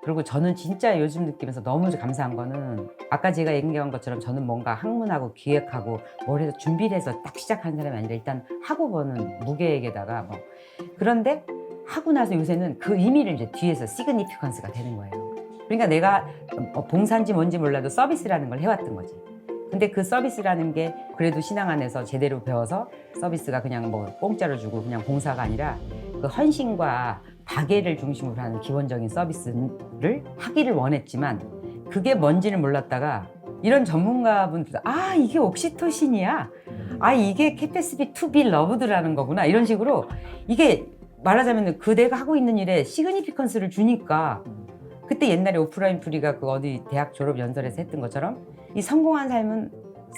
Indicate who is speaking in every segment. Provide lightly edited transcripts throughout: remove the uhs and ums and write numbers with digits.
Speaker 1: 그리고 저는 진짜 요즘 느끼면서 너무 감사한 거는 아까 제가 얘기한 것처럼 저는 뭔가 학문하고 기획하고 뭘 해서 준비를 해서 딱 시작하는 사람이 아니라 일단 하고 버는 무계획에다가 뭐 그런데 하고 나서 요새는 그 의미를 이제 뒤에서 시그니피컨스가 되는 거예요. 그러니까 내가 봉사인지 뭔지 몰라도 서비스라는 걸 해왔던 거지. 근데 그 서비스라는 게 그래도 신앙 안에서 제대로 배워서 서비스가 그냥 뭐 공짜로 주고 그냥 봉사가 아니라 그 헌신과 박애를 중심으로 하는 기본적인 서비스를 하기를 원했지만 그게 뭔지를 몰랐다가 이런 전문가분들 아 이게 옥시토신이야 아 이게 캐패시티 투 비 러브드라는 거구나 이런 식으로 이게 말하자면 그 내가 하고 있는 일에 시그니피컨스를 주니까 그때 옛날에 오프라인 프리가 그 어디 대학 졸업 연설에서 했던 것처럼 이 성공한 삶은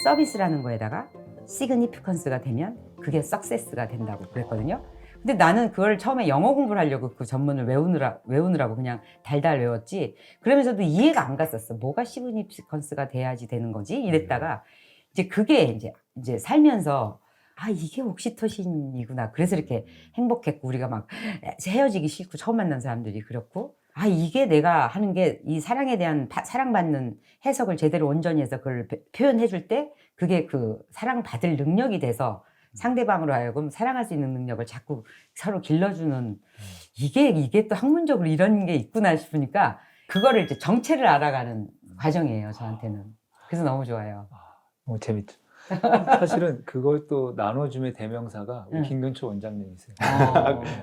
Speaker 1: 서비스라는 거에다가 시그니피컨스가 되면 그게 석세스가 된다고 그랬거든요. 근데 나는 그걸 처음에 영어 공부를 하려고 그 전문을 외우느라고 그냥 달달 외웠지. 그러면서도 이해가 안 갔었어. 뭐가 시그니피컨스가 돼야지 되는 거지? 이랬다가 이제 그게 이제 살면서 아 이게 옥시토신이구나. 그래서 이렇게 행복했고 우리가 막 헤어지기 싫고 처음 만난 사람들이 그렇고 아 이게 내가 하는 게 이 사랑에 대한 사랑받는 해석을 제대로 온전히 해서 그걸 표현해 줄 때 그게 그 사랑받을 능력이 돼서 상대방으로 하여금 사랑할 수 있는 능력을 자꾸 서로 길러주는 이게 또 학문적으로 이런 게 있구나 싶으니까 그거를 이제 정체를 알아가는 과정이에요 저한테는. 그래서 너무 좋아요.
Speaker 2: 재밌죠. 사실은 그걸 또 나눠줌의 대명사가 우리
Speaker 1: 응.
Speaker 2: 김근초 원장님이세요.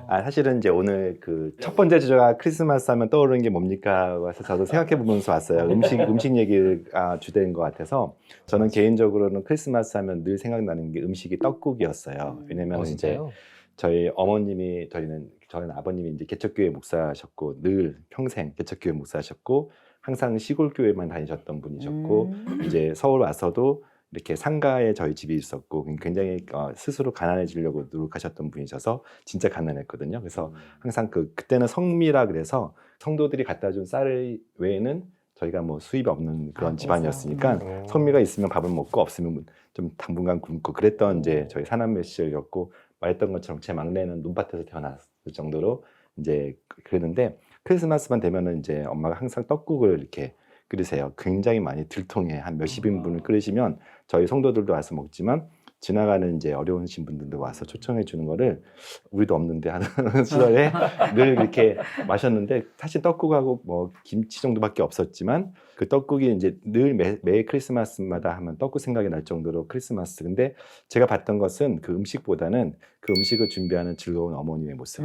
Speaker 3: 사실은 이제 오늘 그 첫 번째 주제가 크리스마스 하면 떠오르는 게 뭡니까? 해서 저도 생각해 보면서 왔어요. 음식 얘기가 주된 것 같아서 저는 개인적으로는 크리스마스 하면 늘 생각나는 게 음식이 떡국이었어요. 왜냐면 이제
Speaker 2: 진짜요?
Speaker 3: 저희 어머님이 저희는 아버님이 이제 개척교회 목사셨고 늘 평생 개척교회 목사셨고 항상 시골 교회만 다니셨던 분이셨고 이제 서울 와서도 이렇게 상가에 저희 집이 있었고 굉장히 스스로 가난해지려고 노력하셨던 분이셔서 진짜 가난했거든요. 그래서 항상 그때는 성미라 그래서 성도들이 갖다 준 쌀 외에는 저희가 뭐 수입이 없는 그런 집안이었으니까 성미가 있으면 밥을 먹고 없으면 좀 당분간 굶고 그랬던 이제 저희 사남매 시절이었고 말했던 것처럼 제 막내는 논밭에서 태어났을 정도로 이제 그랬는데 크리스마스만 되면은 이제 엄마가 항상 떡국을 이렇게 끓이세요. 굉장히 많이 들통에 한 몇십 인분을 끓이시면 저희 성도들도 와서 먹지만 지나가는 이제 어려우신 분들도 와서 초청해 주는 거를 우리도 없는데 하는 시절에 늘 이렇게 마셨는데 사실 떡국하고 뭐 김치 정도밖에 없었지만 그 떡국이 이제 늘 매 크리스마스마다 하면 떡국 생각이 날 정도로 크리스마스. 근데 제가 봤던 것은 그 음식보다는 그 음식을 준비하는 즐거운 어머님의 모습.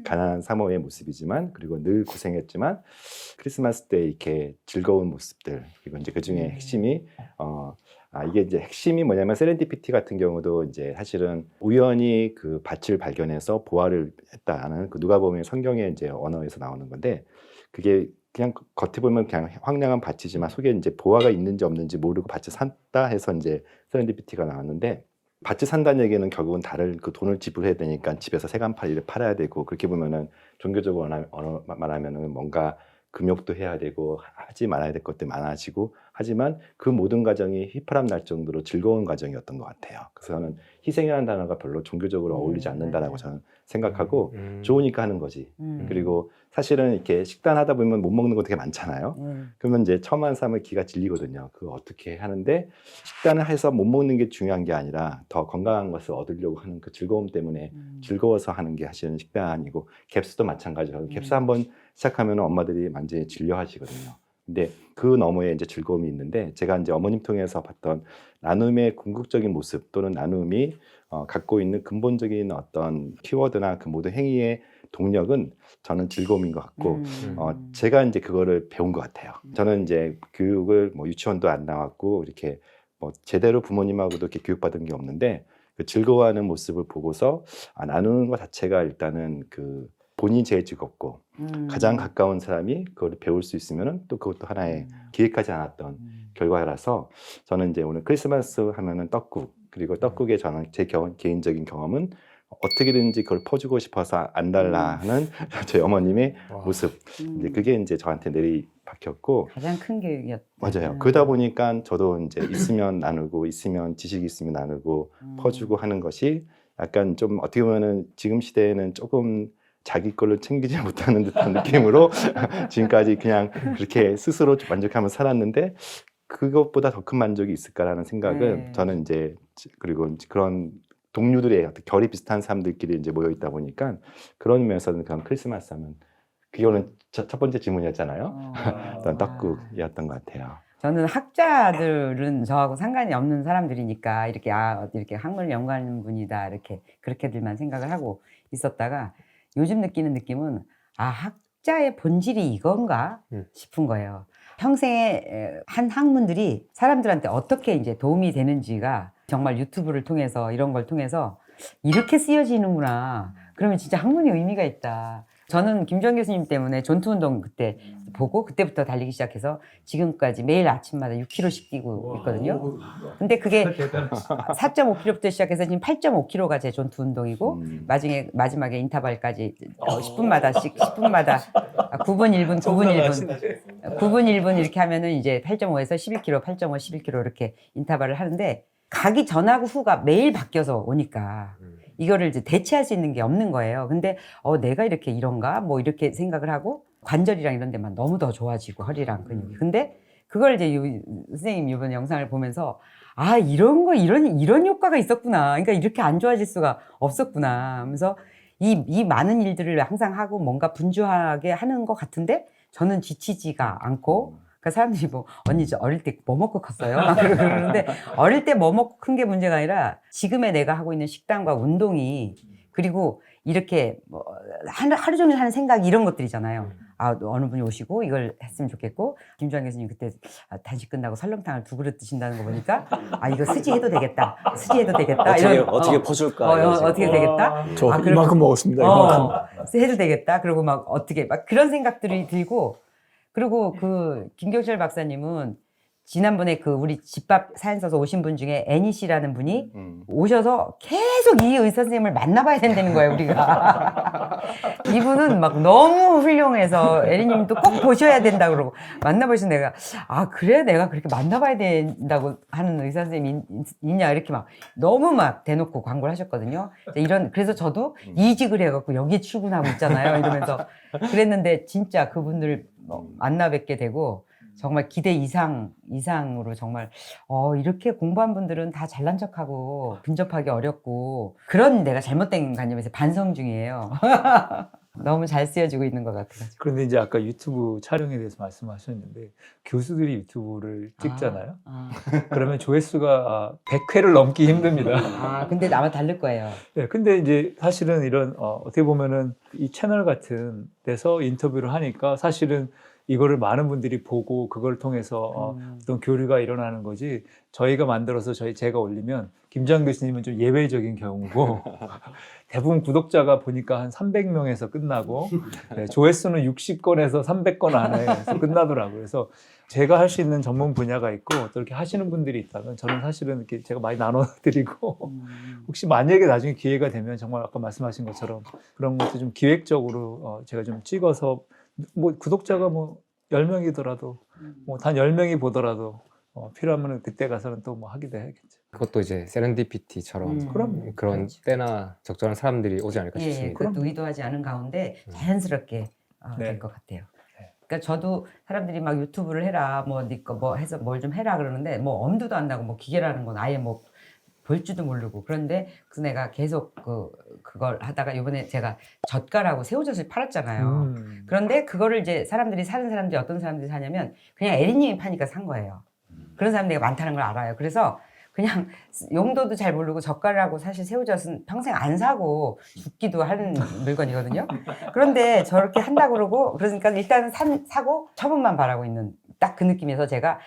Speaker 3: 가난한 사모의 모습이지만 그리고 늘 고생했지만 크리스마스 때 이렇게 즐거운 모습들 그리고 이제 그 중에 핵심이 이게 이제 핵심이 뭐냐면 세렌디피티 같은 경우도 이제 사실은 우연히 그 밭을 발견해서 보화를 했다는 그 누가복음의 성경의 이제 언어에서 나오는 건데 그게 그냥 겉에 보면 그냥 황량한 밭이지만 속에 이제 보화가 있는지 없는지 모르고 밭을 샀다 해서 이제 세렌디피티가 나왔는데 밭을 산다는 얘기는 결국은 다른 그 돈을 지불해야 되니까 집에서 세간팔이를 팔아야 되고 그렇게 보면은 종교적으로 말하면은 뭔가 금욕도 해야 되고 하지 말아야 될 것들 많아지고 하지만 그 모든 과정이 휘파람 날 정도로 즐거운 과정이었던 것 같아요. 그래서 저는 희생이라는 단어가 별로 종교적으로 어울리지 않는다라고 저는 생각하고 좋으니까 하는 거지. 그리고 사실은 이렇게 식단 하다 보면 못 먹는 거 되게 많잖아요. 그러면 이제 처음 하는 사람은 기가 질리거든요. 그거 어떻게 하는데 식단을 해서 못 먹는 게 중요한 게 아니라 더 건강한 것을 얻으려고 하는 그 즐거움 때문에 즐거워서 하는 게 사실은 식단이고 갭스도 마찬가지로 갭스 한번 시작하면 엄마들이 완전히 질려하시거든요. 근데 그 너머에 이제 즐거움이 있는데 제가 이제 어머님 통해서 봤던 나눔의 궁극적인 모습 또는 나눔이 갖고 있는 근본적인 어떤 키워드나 그 모든 행위의 동력은 저는 즐거움인 것 같고 제가 이제 그거를 배운 것 같아요. 저는 이제 교육을 뭐 유치원도 안 나왔고 이렇게 뭐 제대로 부모님하고도 이렇게 교육받은 게 없는데 그 즐거워하는 모습을 보고서 나누는 것 자체가 일단은 그 본인이 제일 즐겁고 가장 가까운 사람이 그걸 배울 수 있으면은 또 그것도 하나의 기획하지 않았던 결과라서 저는 이제 오늘 크리스마스 하면은 떡국 그리고 떡국에 저는 제 개인적인 경험은 어떻게든지 그걸 퍼주고 싶어서 안 달라 하는 저희 어머님의 모습 이제 그게 이제 저한테 내리 박혔고
Speaker 1: 가장 큰 교육이었다.
Speaker 3: 맞아요. 그러다 보니까 저도 이제 있으면 나누고 있으면 지식이 있으면 나누고 퍼주고 하는 것이 약간 좀 어떻게 보면은 지금 시대에는 조금 자기 걸로 챙기지 못하는 듯한 느낌으로 지금까지 그냥 그렇게 스스로 만족하며 살았는데 그것보다 더 큰 만족이 있을까라는 생각은 저는 이제 그리고 이제 그런 동료들의 어떤 결이 비슷한 사람들끼리 이제 모여 있다 보니까 그런 면에서는 그런 크리스마스 하면 그게 오늘 첫 번째 질문이었잖아요. 어떤 떡국이었던 것 같아요.
Speaker 1: 저는 학자들은 저하고 상관이 없는 사람들이니까 이렇게 이렇게 학문을 연구하는 분이다 이렇게 그렇게들만 생각을 하고 있었다가 요즘 느끼는 느낌은 학자의 본질이 이건가 싶은 거예요. 평생에 한 학문들이 사람들한테 어떻게 이제 도움이 되는지가 정말 유튜브를 통해서 이런 걸 통해서 이렇게 쓰여지는구나. 그러면 진짜 학문이 의미가 있다. 저는 김주환 교수님 때문에 전투운동 그때 보고 그때부터 달리기 시작해서 지금까지 매일 아침마다 6km씩 뛰고 있거든요. 근데 그게 4.5km부터 시작해서 지금 8.5km가 제 전투운동이고 마지막에 인터벌까지 10분마다씩 9분 1분 9분 1분 이렇게 하면은 이제 8.5에서 11km 8.5 11km 이렇게 인터벌을 하는데 가기 전하고 후가 매일 바뀌어서 오니까 이거를 이제 대체할 수 있는 게 없는 거예요. 근데 내가 이렇게 이런가 뭐 이렇게 생각을 하고 관절이랑 이런 데만 너무 더 좋아지고 허리랑 근육이. 근데 그걸 이제 선생님 이번 영상을 보면서 이런 거 이런 효과가 있었구나. 그러니까 이렇게 안 좋아질 수가 없었구나 하면서 이 많은 일들을 항상 하고 뭔가 분주하게 하는 것 같은데 저는 지치지가 않고 그러니까 사람들이 뭐 언니 저 어릴 때 뭐 먹고 컸어요? 그러는데 어릴 때 뭐 먹고 큰 게 문제가 아니라 지금의 내가 하고 있는 식단과 운동이 그리고 이렇게 뭐 하루 종일 하는 생각 이런 것들이잖아요. 어느 분이 오시고 이걸 했으면 좋겠고 김주환 교수님 그때 단식 끝나고 설렁탕을 2그릇 드신다는 거 보니까 이거 스지 해도 되겠다. 스지 해도 되겠다.
Speaker 4: 어떻게 퍼줄까?
Speaker 1: 어떻게 되겠다.
Speaker 2: 저 이만큼 먹었습니다. 이만큼.
Speaker 1: 해도 되겠다. 그리고 막 어떻게 막 그런 생각들이 들고 그리고 그 김경철 박사님은 지난번에 그 우리 집밥 사연 써서 오신 분 중에 애니 씨라는 분이 오셔서 계속 이 의사 선생님을 만나봐야 된다는 거예요, 우리가. 이분은 막 너무 훌륭해서 애니님도 꼭 보셔야 된다 그러고 만나보신 내가 그래 내가 그렇게 만나봐야 된다고 하는 의사 선생님이 있냐 이렇게 막 너무 막 대놓고 광고를 하셨거든요. 그래서 저도 이직을 해갖고 여기 출근하고 있잖아요. 이러면서 그랬는데 진짜 그분들 만나 뵙게 되고 정말 기대 이상으로 정말 이렇게 공부한 분들은 다 잘난 척하고 근접하기 어렵고 그런 내가 잘못된 관념에서 반성 중이에요. 너무 잘 쓰여지고 있는 것 같아요.
Speaker 2: 그런데 이제 아까 유튜브 촬영에 대해서 말씀하셨는데 교수들이 유튜브를 찍잖아요. 그러면 조회수가 100회를 넘기 힘듭니다.
Speaker 1: 근데 아마 다를 거예요.
Speaker 2: 네, 근데 이제 사실은 이런 어떻게 보면은 이 채널 같은 데서 인터뷰를 하니까 사실은 이거를 많은 분들이 보고 그걸 통해서 어떤 교류가 일어나는 거지 저희가 만들어서 제가 올리면 김주환 교수님은 좀 예외적인 경우고 대부분 구독자가 보니까 한 300명에서 끝나고 조회수는 60건에서 300건 안에서 끝나더라고요. 그래서 제가 할 수 있는 전문 분야가 있고 또 이렇게 하시는 분들이 있다면 저는 사실은 이렇게 제가 많이 나눠드리고 혹시 만약에 나중에 기회가 되면 정말 아까 말씀하신 것처럼 그런 것도 좀 기획적으로 제가 좀 찍어서 뭐 구독자가 뭐 10명이더라도 뭐 단 10명이 보더라도 필요하면 그때 가서는 또 뭐 하기도 해야겠죠.
Speaker 5: 그것도 이제 세렌디피티처럼
Speaker 2: 그럼
Speaker 5: 그런
Speaker 1: 그렇죠.
Speaker 5: 때나 적절한 사람들이 오지 않을까 싶습니다.
Speaker 1: 그것도 의도하지 않은 가운데 자연스럽게 될 것 같아요. 그러니까 저도 사람들이 막 유튜브를 해라 뭐 네 거 뭐 해서 뭘 좀 해라 그러는데 뭐 엄두도 안 나고 뭐 기계라는 건 아예 뭐 볼 줄도 모르고 그런데 그래서 내가 계속 그걸 하다가 이번에 제가 젓갈하고 새우젓을 팔았잖아요. 그런데 그거를 이제 사는 사람들이 어떤 사람들이 사냐면 그냥 에리님이 파니까 산 거예요. 그런 사람들이 많다는 걸 알아요. 그래서 그냥 용도도 잘 모르고 젓갈하고 사실 새우젓은 평생 안 사고 죽기도 하는 물건이거든요. 그런데 저렇게 한다고 그러고 그러니까 일단은 사고 처분만 바라고 있는 딱 그 느낌에서 제가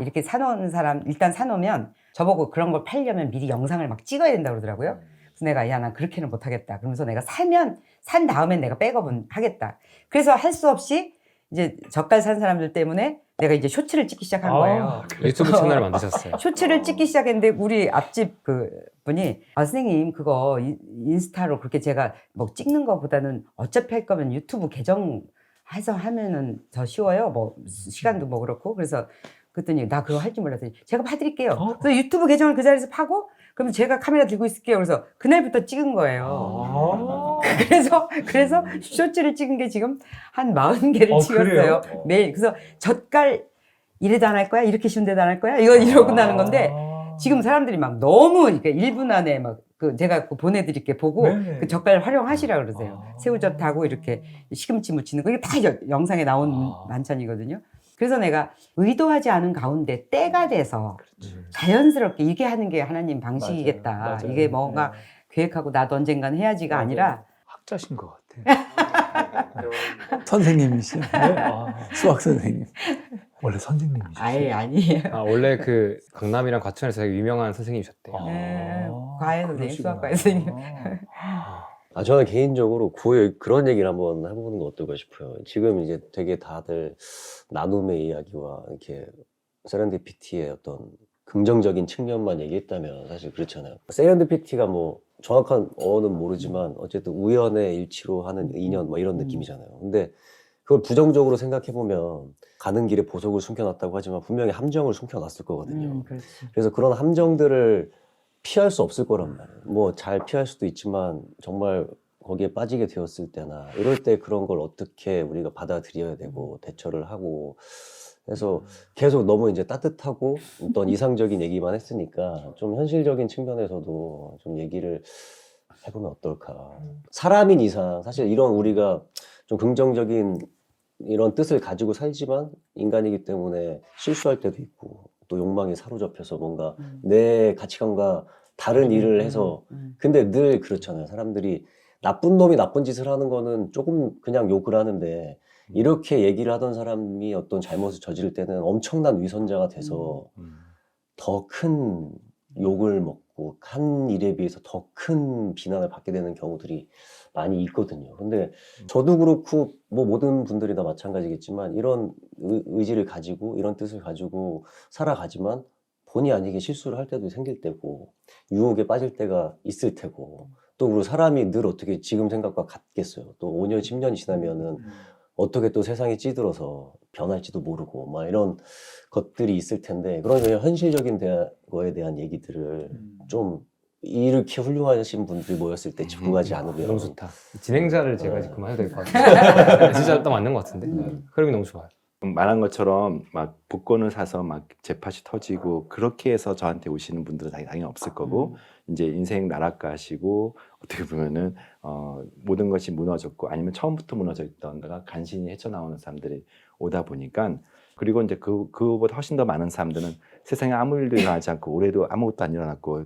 Speaker 1: 이렇게 사놓은 사람 일단 사놓으면 저보고 그런 걸 팔려면 미리 영상을 막 찍어야 된다고 그러더라고요. 그래서 내가 난 그렇게는 못하겠다. 그러면서 내가 산 다음엔 내가 백업은 하겠다. 그래서 할 수 없이 이제 젓갈 산 사람들 때문에 내가 이제 쇼츠를 찍기 시작한 거예요.
Speaker 5: 유튜브 채널을 만드셨어요.
Speaker 1: 쇼츠를 찍기 시작했는데 우리 앞집 그 분이 선생님 그거 인스타로 그렇게 제가 뭐 찍는 거보다는 어차피 할 거면 유튜브 계정 해서 하면은 더 쉬워요. 뭐 시간도 뭐 그렇고 그래서 그랬더니 나 그거 할 줄 몰랐더니 제가 파드릴게요. 그래서 유튜브 계정을 그 자리에서 파고 그럼 제가 카메라 들고 있을게요. 그래서 그날부터 찍은 거예요. 그래서 쇼츠를 찍은 게 지금 한 40개를 찍었어요.
Speaker 2: 그래요?
Speaker 1: 매일. 그래서 젓갈 이래도 안 할 거야? 이렇게 쉬운 데도 안 할 거야? 이러고 끝나는 건데 지금 사람들이 막 너무 그러니까 1분 안에 막 제가 보내드릴게 보고
Speaker 2: 네네.
Speaker 1: 그 젓갈 활용하시라 그러세요.
Speaker 2: 아.
Speaker 1: 새우젓하고 이렇게 시금치 무치는 거 이게 다 영상에 나온 만찬이거든요. 그래서 내가 의도하지 않은 가운데 때가 돼서 자연스럽게 이게 하는 게 하나님 방식이겠다.
Speaker 2: 맞아요.
Speaker 1: 이게 뭔가
Speaker 2: 네.
Speaker 1: 계획하고 나도 언젠가는 해야지가
Speaker 2: 맞아요.
Speaker 1: 아니라
Speaker 2: 학자신 것 같아. 선생님이시죠? 수학 선생님. 원래 선생님이시죠?
Speaker 1: 아예 아니에요.
Speaker 5: 원래 그 강남이랑 과천에서 되게 유명한 선생님이셨대요.
Speaker 1: 네, 과외 선생님,
Speaker 2: 그러시구나.
Speaker 1: 수학과외 선생님.
Speaker 4: 저는 개인적으로 그런 얘기를 한번 해보는 거 어떨까 싶어요. 지금 이제 되게 다들 나눔의 이야기와 이렇게 세렌디피티의 어떤 긍정적인 측면만 얘기했다면 사실 그렇잖아요. 세렌디피티가 뭐 정확한 어는 모르지만 어쨌든 우연의 일치로 하는 인연 뭐 이런 느낌이잖아요. 근데 그걸 부정적으로 생각해보면 가는 길에 보석을 숨겨놨다고 하지만 분명히 함정을 숨겨놨을 거거든요.
Speaker 1: 그렇지.
Speaker 4: 그래서 그런 함정들을 피할 수 없을 거란 말이에요. 뭐 잘 피할 수도 있지만 정말 거기에 빠지게 되었을 때나 이럴 때 그런 걸 어떻게 우리가 받아들여야 되고 대처를 하고 그래서 계속 너무 이제 따뜻하고 어떤 이상적인 얘기만 했으니까 좀 현실적인 측면에서도 좀 얘기를 해보면 어떨까. 사람인 이상 사실 이런 우리가 좀 긍정적인 이런 뜻을 가지고 살지만 인간이기 때문에 실수할 때도 있고 또 욕망에 사로잡혀서 뭔가 내 가치관과 다른 일을 해서 근데 늘 그렇잖아요. 사람들이 나쁜 놈이 나쁜 짓을 하는 거는 조금 그냥 욕을 하는데 이렇게 얘기를 하던 사람이 어떤 잘못을 저지를 때는 엄청난 위선자가 돼서 더 큰 욕을 먹고 한 일에 비해서 더 큰 비난을 받게 되는 경우들이 많이 있거든요. 근데 저도 그렇고 뭐 모든 분들이 다 마찬가지겠지만 이런 의지를 가지고 이런 뜻을 가지고 살아가지만 본의 아니게 실수를 할 때도 생길 때고 유혹에 빠질 때가 있을 테고 또 그리고 사람이 늘 어떻게 지금 생각과 같겠어요. 또 5년, 10년이 지나면은 어떻게 또 세상이 찌들어서 변할지도 모르고 막 이런 것들이 있을 텐데 그런 현실적인 거에 대한 얘기들을 좀 이렇게 훌륭하신 분들이 모였을 때 집중하지 않으면
Speaker 5: 너무 좋다. 진행자를 제가 이제 그만해도 될 것 같아요. 진짜 딱 맞는 것 같은데. 흐름이 너무 좋아요.
Speaker 3: 말한 것처럼 막 복권을 사서 막 재팟이 터지고 그렇게 해서 저한테 오시는 분들은 당연히 없을 거고 이제 인생 나락가시고 어떻게 보면은 모든 것이 무너졌고 아니면 처음부터 무너져 있던 데가 간신히 헤쳐나오는 사람들이 오다 보니까 그리고 이제 그거보다 훨씬 더 많은 사람들은 세상에 아무 일도 일어나지 않고 올해도 아무것도 안 일어났고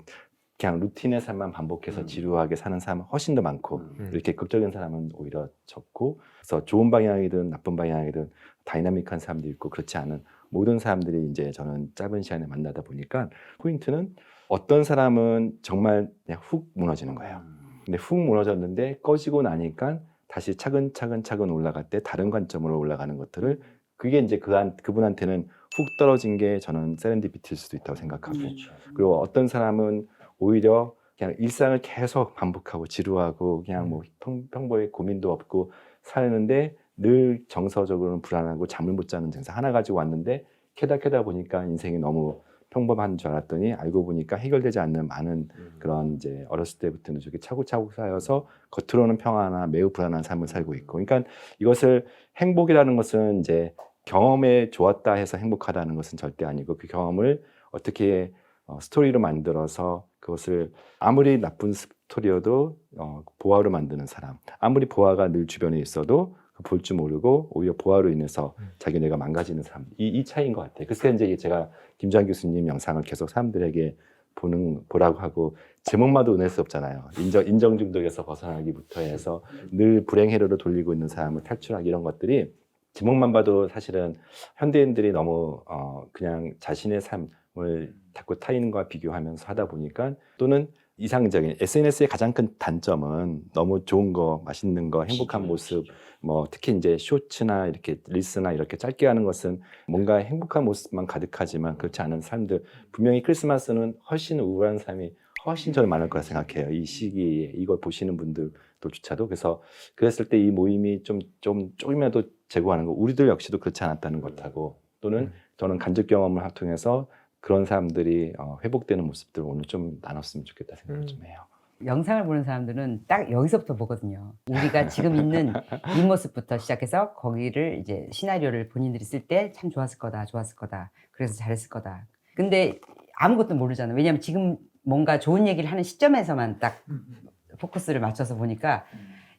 Speaker 3: 그냥 루틴의 삶만 반복해서 지루하게 사는 사람은 훨씬 더 많고 이렇게 극적인 사람은 오히려 적고 그래서 좋은 방향이든 나쁜 방향이든 다이나믹한 사람도 있고 그렇지 않은 모든 사람들이 이제 저는 짧은 시간에 만나다 보니까 포인트는 어떤 사람은 정말 그냥 훅 무너지는 거예요. 근데 훅 무너졌는데 꺼지고 나니까 다시 차근차근 올라갈 때 다른 관점으로 올라가는 것들을 그게 이제 그분한테는 훅 떨어진 게 저는 세렌디피티일 수도 있다고 생각하고 그리고 어떤 사람은 오히려 그냥 일상을 계속 반복하고 지루하고 그냥 뭐 평범하게 고민도 없고 사는데 늘 정서적으로는 불안하고 잠을 못 자는 증상 하나 가지고 왔는데 캐다 보니까 인생이 너무 평범한 줄 알았더니 알고 보니까 해결되지 않는 많은 그런 이제 어렸을 때부터 누적이 차곡차곡 쌓여서 겉으로는 평안한 매우 불안한 삶을 살고 있고 그러니까 이것을 행복이라는 것은 이제 경험에 좋았다 해서 행복하다는 것은 절대 아니고 그 경험을 어떻게 스토리로 만들어서 그것을 아무리 나쁜 스토리여도 보화로 만드는 사람 아무리 보화가 늘 주변에 있어도 볼 줄 모르고 오히려 보화로 인해서 자기네가 망가지는 사람 이 차이인 것 같아요. 그래서 이제 제가 김주환 교수님 영상을 계속 사람들에게 보라고 하고 제목마도 은혜스 없잖아요. 인정 중독에서 벗어나기부터 해서 늘 불행 회로로 돌리고 있는 사람을 탈출하기 이런 것들이 제목만 봐도 사실은 현대인들이 너무 그냥 자신의 삶을 자꾸 타인과 비교하면서 하다 보니까 또는 이상적인 SNS의 가장 큰 단점은 너무 좋은 거, 맛있는 거, 행복한 모습, 뭐 특히 이제 쇼츠나 이렇게 릴스나 이렇게 짧게 하는 것은 뭔가 행복한 모습만 가득하지만 그렇지 않은 삶들 분명히 크리스마스는 훨씬 우울한 삶이 훨씬 저는 많을 거라 생각해요. 이 시기에 이걸 보시는 분들조차도 그래서 그랬을 때 이 모임이 조금이라도 제공하는 거 우리들 역시도 그렇지 않았다는 것하고 또는 저는 간접 경험을 통해서 그런 사람들이 회복되는 모습들 오늘 좀 나눴으면 좋겠다 생각을 좀 해요.
Speaker 1: 영상을 보는 사람들은 딱 여기서부터 보거든요. 우리가 지금 있는 이 모습부터 시작해서 거기를 이제 시나리오를 본인들이 쓸 때 참 좋았을 거다, 좋았을 거다. 그래서 잘했을 거다. 근데 아무것도 모르잖아. 왜냐면 지금 뭔가 좋은 얘기를 하는 시점에서만 딱 포커스를 맞춰서 보니까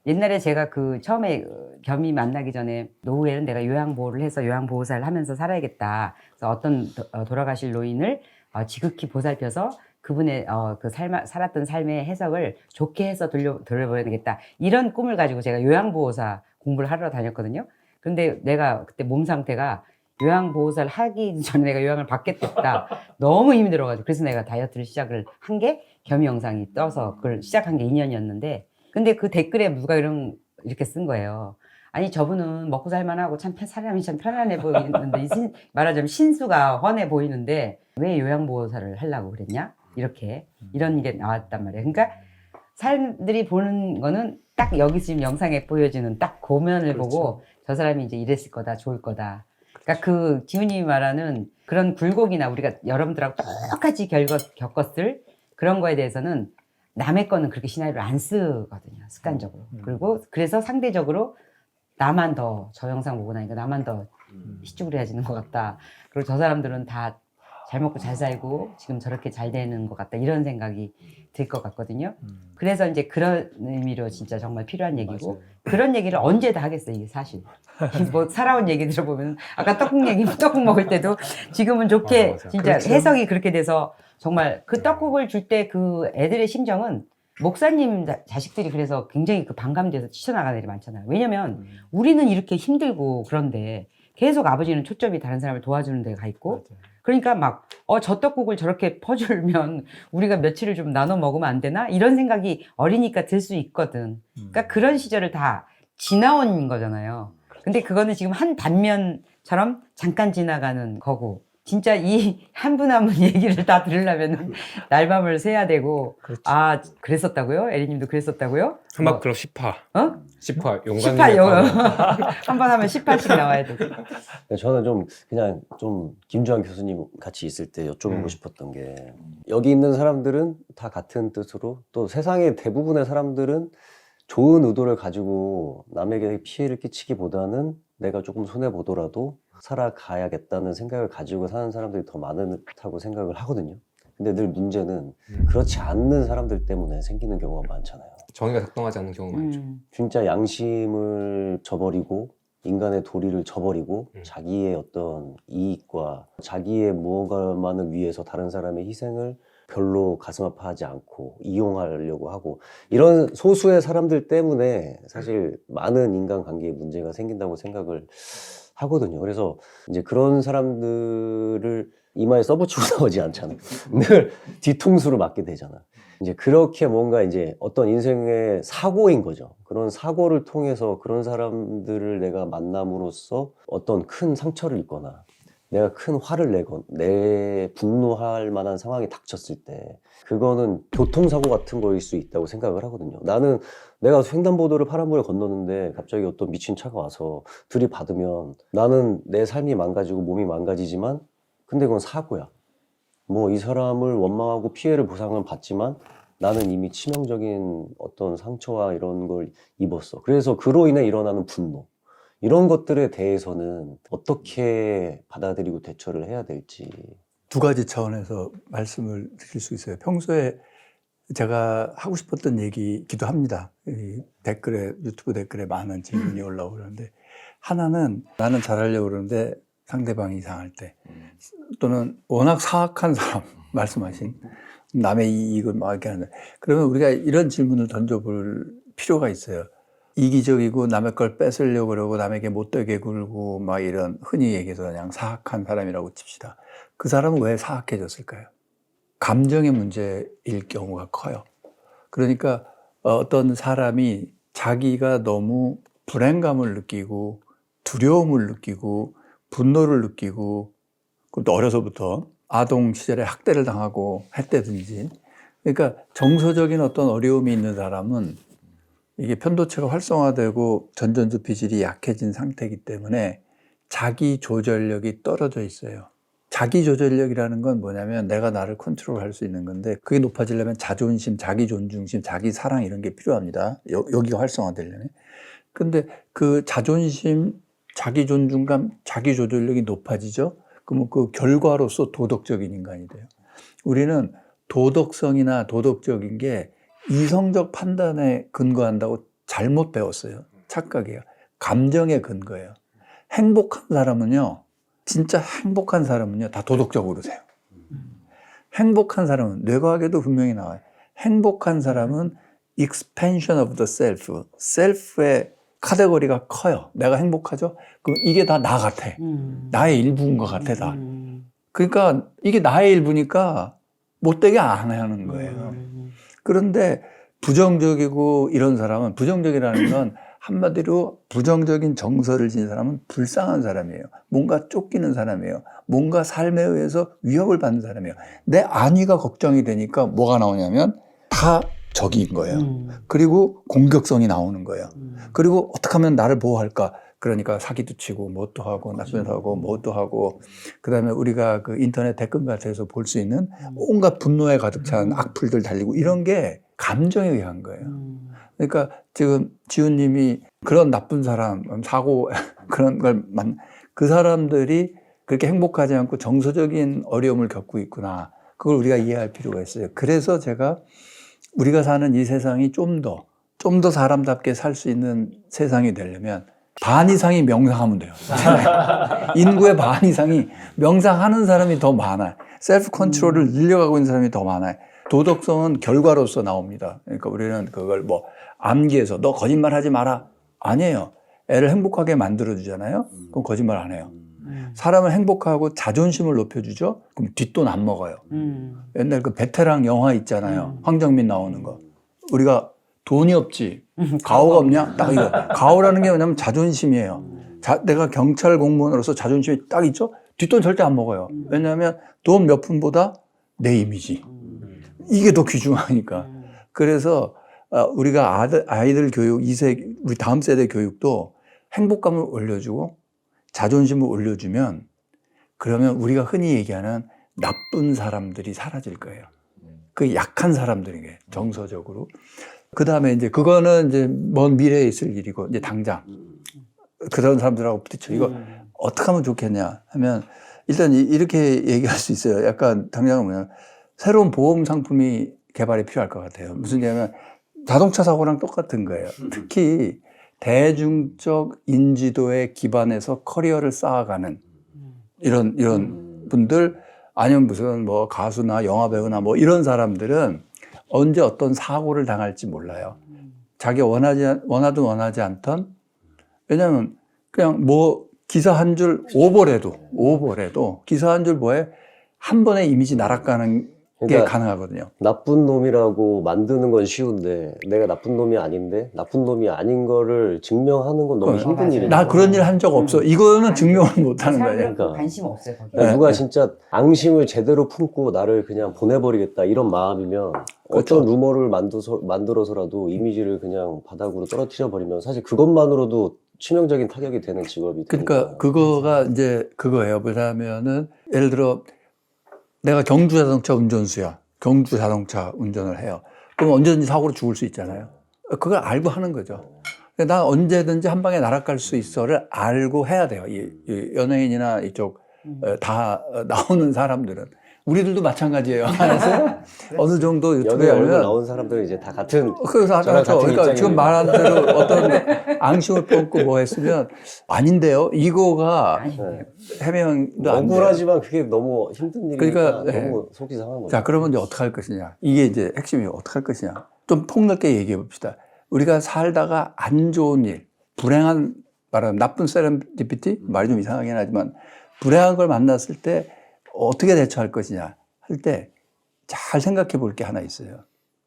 Speaker 1: 옛날에 제가 그 처음에 겸이 만나기 전에 노후에는 내가 요양보호를 해서 요양보호사를 하면서 살아야겠다. 그래서 어떤 돌아가실 노인을 지극히 보살펴서 그분의 그 살았던 삶의 해석을 좋게 해서 돌려보내야겠다. 이런 꿈을 가지고 제가 요양보호사 공부를 하러 다녔거든요. 근데 내가 그때 몸 상태가 요양보호사를 하기 전에 내가 요양을 받겠다. 너무 힘들어가지고. 그래서 내가 다이어트를 시작을 한 게 겸이 영상이 떠서 그걸 시작한 게 2년이었는데 근데 그 댓글에 누가 이렇게 쓴 거예요. 아니 저분은 먹고 살만하고 참 사람이 참 편안해 보이는데 말하자면 신수가 훤해 보이는데 왜 요양보호사를 하려고 그랬냐? 이렇게 이런 게 나왔단 말이에요. 그러니까 사람들이 보는 거는 딱 여기 지금 영상에 보여지는 딱 고면을
Speaker 2: 그렇죠.
Speaker 1: 보고 저 사람이 이제 이랬을 거다, 좋을 거다. 그러니까 그 지훈님이 말하는 그런 굴곡이나 우리가 여러분들하고 똑같이 겪었을 그런 거에 대해서는 남의 거는 그렇게 시나리오를 안 쓰거든요. 습관적으로. 그리고 그래서 상대적으로 나만 더 저 영상 보고 나니까 나만 더 희죽으려지는 것 같다. 그리고 저 사람들은 다 잘 먹고 잘 살고 지금 저렇게 잘 되는 것 같다. 이런 생각이 들 것 같거든요. 그래서 이제 그런 의미로 진짜 정말 필요한 얘기고
Speaker 2: 맞아요.
Speaker 1: 그런 얘기를 언제 다 하겠어요. 이게 사실. 뭐 살아온 얘기 들어보면 아까 떡국 먹을 때도 지금은 좋게
Speaker 5: 맞아.
Speaker 1: 진짜
Speaker 2: 그렇죠.
Speaker 1: 해석이 그렇게 돼서 정말 그 떡국을 줄 때 그 애들의 심정은 목사님 자식들이 그래서 굉장히 그 반감돼서 치쳐나가는 애들이 많잖아요. 왜냐면 우리는 이렇게 힘들고 그런데 계속 아버지는 초점이 다른 사람을 도와주는 데 가 있고
Speaker 2: 맞아요.
Speaker 1: 그러니까 막 저 떡국을 저렇게 퍼주면 우리가 며칠을 좀 나눠 먹으면 안 되나? 이런 생각이 어리니까 들 수 있거든. 그러니까 그런 시절을 다 지나온 거잖아요. 근데 그거는 지금 한 단면처럼 잠깐 지나가는 거고 진짜 이 한 분 한 분 얘기를 다 들으려면 날밤을 새야 되고
Speaker 2: 그렇죠.
Speaker 1: 아 그랬었다고요? 에리님도 그랬었다고요?
Speaker 5: 한박 그럼 10화.
Speaker 1: 어?
Speaker 5: 10화
Speaker 1: 18 한 번 하면 18씩 나와야 돼.
Speaker 4: 저는 좀 그냥 좀 김주환 교수님 같이 있을 때 여쭤보고 싶었던 게 여기 있는 사람들은 다 같은 뜻으로 또 세상의 대부분의 사람들은 좋은 의도를 가지고 남에게 피해를 끼치기보다는 내가 조금 손해보더라도 살아가야겠다는 생각을 가지고 사는 사람들이 더 많다고 생각을 하거든요. 근데 늘 문제는 그렇지 않는 사람들 때문에 생기는 경우가 많잖아요.
Speaker 5: 정의가 작동하지 않는 경우가 많죠.
Speaker 4: 진짜 양심을 저버리고 인간의 도리를 저버리고 자기의 어떤 이익과 자기의 무언가만을 위해서 다른 사람의 희생을 별로 가슴 아파하지 않고 이용하려고 하고 이런 소수의 사람들 때문에 사실 많은 인간관계에 문제가 생긴다고 생각을 하거든요. 그래서 이제 그런 사람들을 이마에 써붙이고 나오지 않잖아요. 늘 뒤통수를 맞게 되잖아. 이제 그렇게 뭔가 이제 어떤 인생의 사고인 거죠. 그런 사고를 통해서 그런 사람들을 내가 만남으로써 어떤 큰 상처를 입거나 내가 큰 화를 내 분노할 만한 상황이 닥쳤을 때 그거는 교통사고 같은 거일 수 있다고 생각을 하거든요. 나는 내가 횡단보도를 파란불에 건너는데 갑자기 어떤 미친 차가 와서 들이받으면 나는 내 삶이 망가지고 몸이 망가지지만 근데 그건 사고야. 뭐 이 사람을 원망하고 피해를 보상은 받지만 나는 이미 치명적인 어떤 상처와 이런 걸 입었어. 그래서 그로 인해 일어나는 분노. 이런 것들에 대해서는 어떻게 받아들이고 대처를 해야 될지.
Speaker 2: 두 가지 차원에서 말씀을 드릴 수 있어요. 평소에 제가 하고 싶었던 얘기기도 합니다. 이 댓글에, 유튜브 댓글에 많은 질문이 올라오고 그러는데 하나는 나는 잘하려고 그러는데 상대방이 이상할 때 또는 워낙 사악한 사람 말씀하신 남의 이익을 막 이렇게 하는데 그러면 우리가 이런 질문을 던져볼 필요가 있어요. 이기적이고 남의 걸 뺏으려고 그러고 남에게 못되게 굴고 막 이런 흔히 얘기해서 그냥 사악한 사람이라고 칩시다. 그 사람은 왜 사악해졌을까요? 감정의 문제일 경우가 커요. 그러니까 어떤 사람이 자기가 너무 불행감을 느끼고 두려움을 느끼고 분노를 느끼고 또 어려서부터 아동 시절에 학대를 당하고 했다든지 그러니까 정서적인 어떤 어려움이 있는 사람은 이게 편도체가 활성화되고 전전두피질이 약해진 상태이기 때문에 자기 조절력이 떨어져 있어요. 자기 조절력이라는 건 뭐냐면 내가 나를 컨트롤할 수 있는 건데 그게 높아지려면 자존심, 자기 존중심, 자기 사랑 이런 게 필요합니다. 여기가 활성화되려면. 근데 그 자존심, 자기 존중감, 자기 조절력이 높아지죠. 그러면 그 결과로서 도덕적인 인간이 돼요. 우리는 도덕성이나 도덕적인 게 이성적 판단에 근거한다고 잘못 배웠어요. 착각이에요. 감정에 근거해요. 행복한 사람은요, 진짜 행복한 사람은요, 다 도덕적으로 세요. 행복한 사람은, 뇌과학에도 분명히 나와요. 행복한 사람은 expansion of the self, self의 카테고리가 커요. 내가 행복하죠? 그럼 이게 다 나 같아. 나의 일부인 것 같아, 다. 그러니까 이게 나의 일부니까 못되게 안 하는 거예요. 그런데 부정적이고 이런 사람은, 부정적이라는 건 한마디로 부정적인 정서를 지닌 사람은 불쌍한 사람이에요. 뭔가 쫓기는 사람이에요. 뭔가 삶에 의해서 위협을 받는 사람이에요. 내 안위가 걱정이 되니까 뭐가 나오냐면 다 적인 거예요. 그리고 공격성이 나오는 거예요. 그리고 어떻게 하면 나를 보호할까? 그러니까 사기도 치고 뭣도 하고 나쁜 하고 뭣도 하고 그다음에 우리가 그 인터넷 댓글 같아서 볼 수 있는 온갖 분노에 가득 찬 악플들 달리고 이런 게 감정에 의한 거예요. 그러니까 지금 지훈님이 그런 나쁜 사람, 사고 그런 걸 그 사람들이 그렇게 행복하지 않고 정서적인 어려움을 겪고 있구나. 그걸 우리가 이해할 필요가 있어요. 그래서 제가 우리가 사는 이 세상이 좀 더 사람답게 살 수 있는 세상이 되려면 반 이상이 명상하면 돼요. 인구의 반 이상이 명상하는 사람이 더 많아요. 셀프 컨트롤을 늘려가고 있는 사람이 더 많아요. 도덕성은 결과로서 나옵니다. 그러니까 우리는 그걸 뭐 암기해서 너 거짓말 하지 마라. 아니에요. 애를 행복하게 만들어주잖아요. 그럼 거짓말 안 해요. 사람을 행복하고 자존심을 높여주죠. 그럼 뒷돈 안 먹어요. 옛날 그 베테랑 영화 있잖아요. 황정민 나오는 거. 우리가 돈이 없지. 가오가 없냐? 딱 이거. 가오라는 게 뭐냐면 자존심이에요. 내가 경찰 공무원으로서 자존심이 딱 있죠? 뒷돈 절대 안 먹어요. 왜냐하면 돈 몇 푼보다 내 이미지. 이게 더 귀중하니까. 그래서 우리가 아이들 교육, 우리 다음 세대 교육도 행복감을 올려주고 자존심을 올려주면 그러면 우리가 흔히 얘기하는 나쁜 사람들이 사라질 거예요. 그 약한 사람들에게 정서적으로. 그 다음에 이제 그거는 이제 먼 미래에 있을 일이고 이제 당장 그런 사람들하고 부딪혀. 이거 어떻게 하면 좋겠냐 하면 일단 이렇게 얘기할 수 있어요. 약간 당장은 뭐냐. 새로운 보험 상품이 개발이 필요할 것 같아요. 무슨 얘기냐면 자동차 사고랑 똑같은 거예요. 특히 대중적 인지도에 기반해서 커리어를 쌓아가는 이런 분들 아니면 무슨 뭐 가수나 영화배우나 뭐 이런 사람들은 언제 어떤 사고를 당할지 몰라요. 자기가 원하든 원하지 않던 왜냐하면 그냥 뭐 기사 한 줄 오버래도 기사 한 줄 뭐에 한 번에 이미지 날아가는 게
Speaker 4: 그러니까
Speaker 2: 가능하거든요.
Speaker 4: 나쁜 놈이라고 만드는 건 쉬운데 내가 나쁜 놈이 아닌데 나쁜 놈이 아닌 거를 증명하는 건 너무 힘든 일이에요.
Speaker 2: 나 그런 일 한 적 없어. 이거는 증명을 못 하는 거예요.
Speaker 1: 사람들은
Speaker 4: 그러니까.
Speaker 1: 관심 없어요 거기.
Speaker 4: 그러니까 누가 진짜 앙심을 제대로 품고 나를 그냥 보내버리겠다 이런 마음이면 어떤 루머를 만들어서라도 이미지를 그냥 바닥으로 떨어뜨려 버리면 사실 그것만으로도 치명적인 타격이 되는 직업이
Speaker 2: 그러니까
Speaker 4: 되니까.
Speaker 2: 그거가 이제 그거예요. 뭐냐면은 예를 들어 내가 경주 자동차 운전수야. 경주 자동차 운전을 해요. 그럼 언제든지 사고로 죽을 수 있잖아요. 그걸 알고 하는 거죠. 난 언제든지 한 방에 날아갈 수 있어를 알고 해야 돼요. 이 연예인이나 이쪽 다 나오는 사람들은. 우리들도 마찬가지예요. 안에서 어느 정도 유튜브에
Speaker 4: 연예 얼굴
Speaker 2: 알면
Speaker 4: 나온 사람들은 이제 다 같은
Speaker 2: 그래서
Speaker 4: 저랑 같은
Speaker 2: 그러니까 지금
Speaker 4: 입장입니다.
Speaker 2: 말한 대로 어떤 앙심을 품고 뭐 했으면 아닌데요. 이거가
Speaker 1: 아닌데요.
Speaker 2: 해명도 안 돼요.
Speaker 4: 억울하지만 그게 너무 힘든 일이니까
Speaker 2: 그러니까, 네.
Speaker 4: 너무 속이 상한 거죠.
Speaker 2: 자, 그러면 이제 어떻게 할 것이냐. 이게 이제 핵심이에요. 어떻게 할 것이냐. 좀 폭넓게 얘기해 봅시다. 우리가 살다가 안 좋은 일, 불행한, 말하면 나쁜 세렌디피티? 말이 좀 이상하긴 하지만, 불행한 걸 만났을 때 어떻게 대처할 것이냐 할 때 잘 생각해 볼 게 하나 있어요.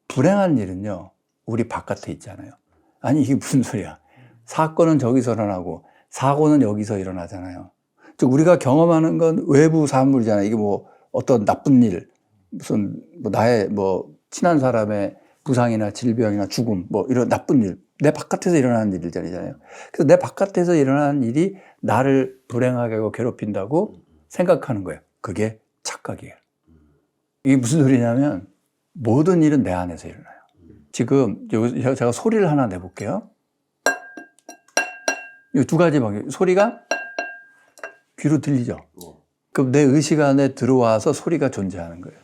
Speaker 2: 불행한 일은요, 우리 바깥에 있잖아요. 아니, 이게 무슨 소리야. 사건은 저기서 일어나고, 사고는 여기서 일어나잖아요. 즉, 우리가 경험하는 건 외부 사물이잖아요. 이게 뭐, 어떤 나쁜 일, 무슨, 뭐, 나의 뭐, 친한 사람의 부상이나 질병이나 죽음, 뭐, 이런 나쁜 일. 내 바깥에서 일어나는 일이잖아요. 그래서 내 바깥에서 일어나는 일이 나를 불행하게 하고 괴롭힌다고 생각하는 거예요.
Speaker 6: 그게 착각이에요. 이게 무슨 소리냐면 모든 일은 내 안에서 일어나요. 지금 제가 소리를 하나 내볼게요. 이 두 가지 방향. 소리가 귀로 들리죠? 그럼 내 의식 안에 들어와서 소리가 존재하는 거예요.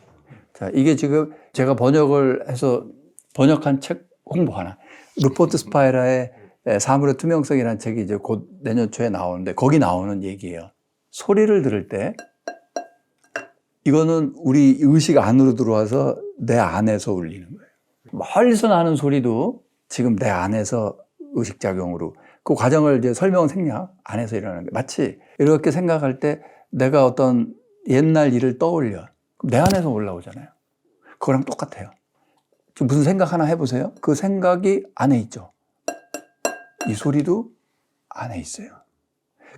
Speaker 6: 자, 이게 지금 제가 번역을 해서 번역한 책 홍보 하나. 루포트 스파이라의 사물의 투명성이라는 책이 이제 곧 내년 초에 나오는데 거기 나오는 얘기예요. 소리를 들을 때 이거는 우리 의식 안으로 들어와서 내 안에서 울리는 거예요. 멀리서 나는 소리도 지금 내 안에서 의식작용으로 그 과정을 이제 설명 생략 안에서 일어나는 거예요. 마치 이렇게 생각할 때 내가 어떤 옛날 일을 떠올려. 그럼 내 안에서 올라오잖아요. 그거랑 똑같아요. 지금 무슨 생각 하나 해보세요. 그 생각이 안에 있죠. 이 소리도 안에 있어요.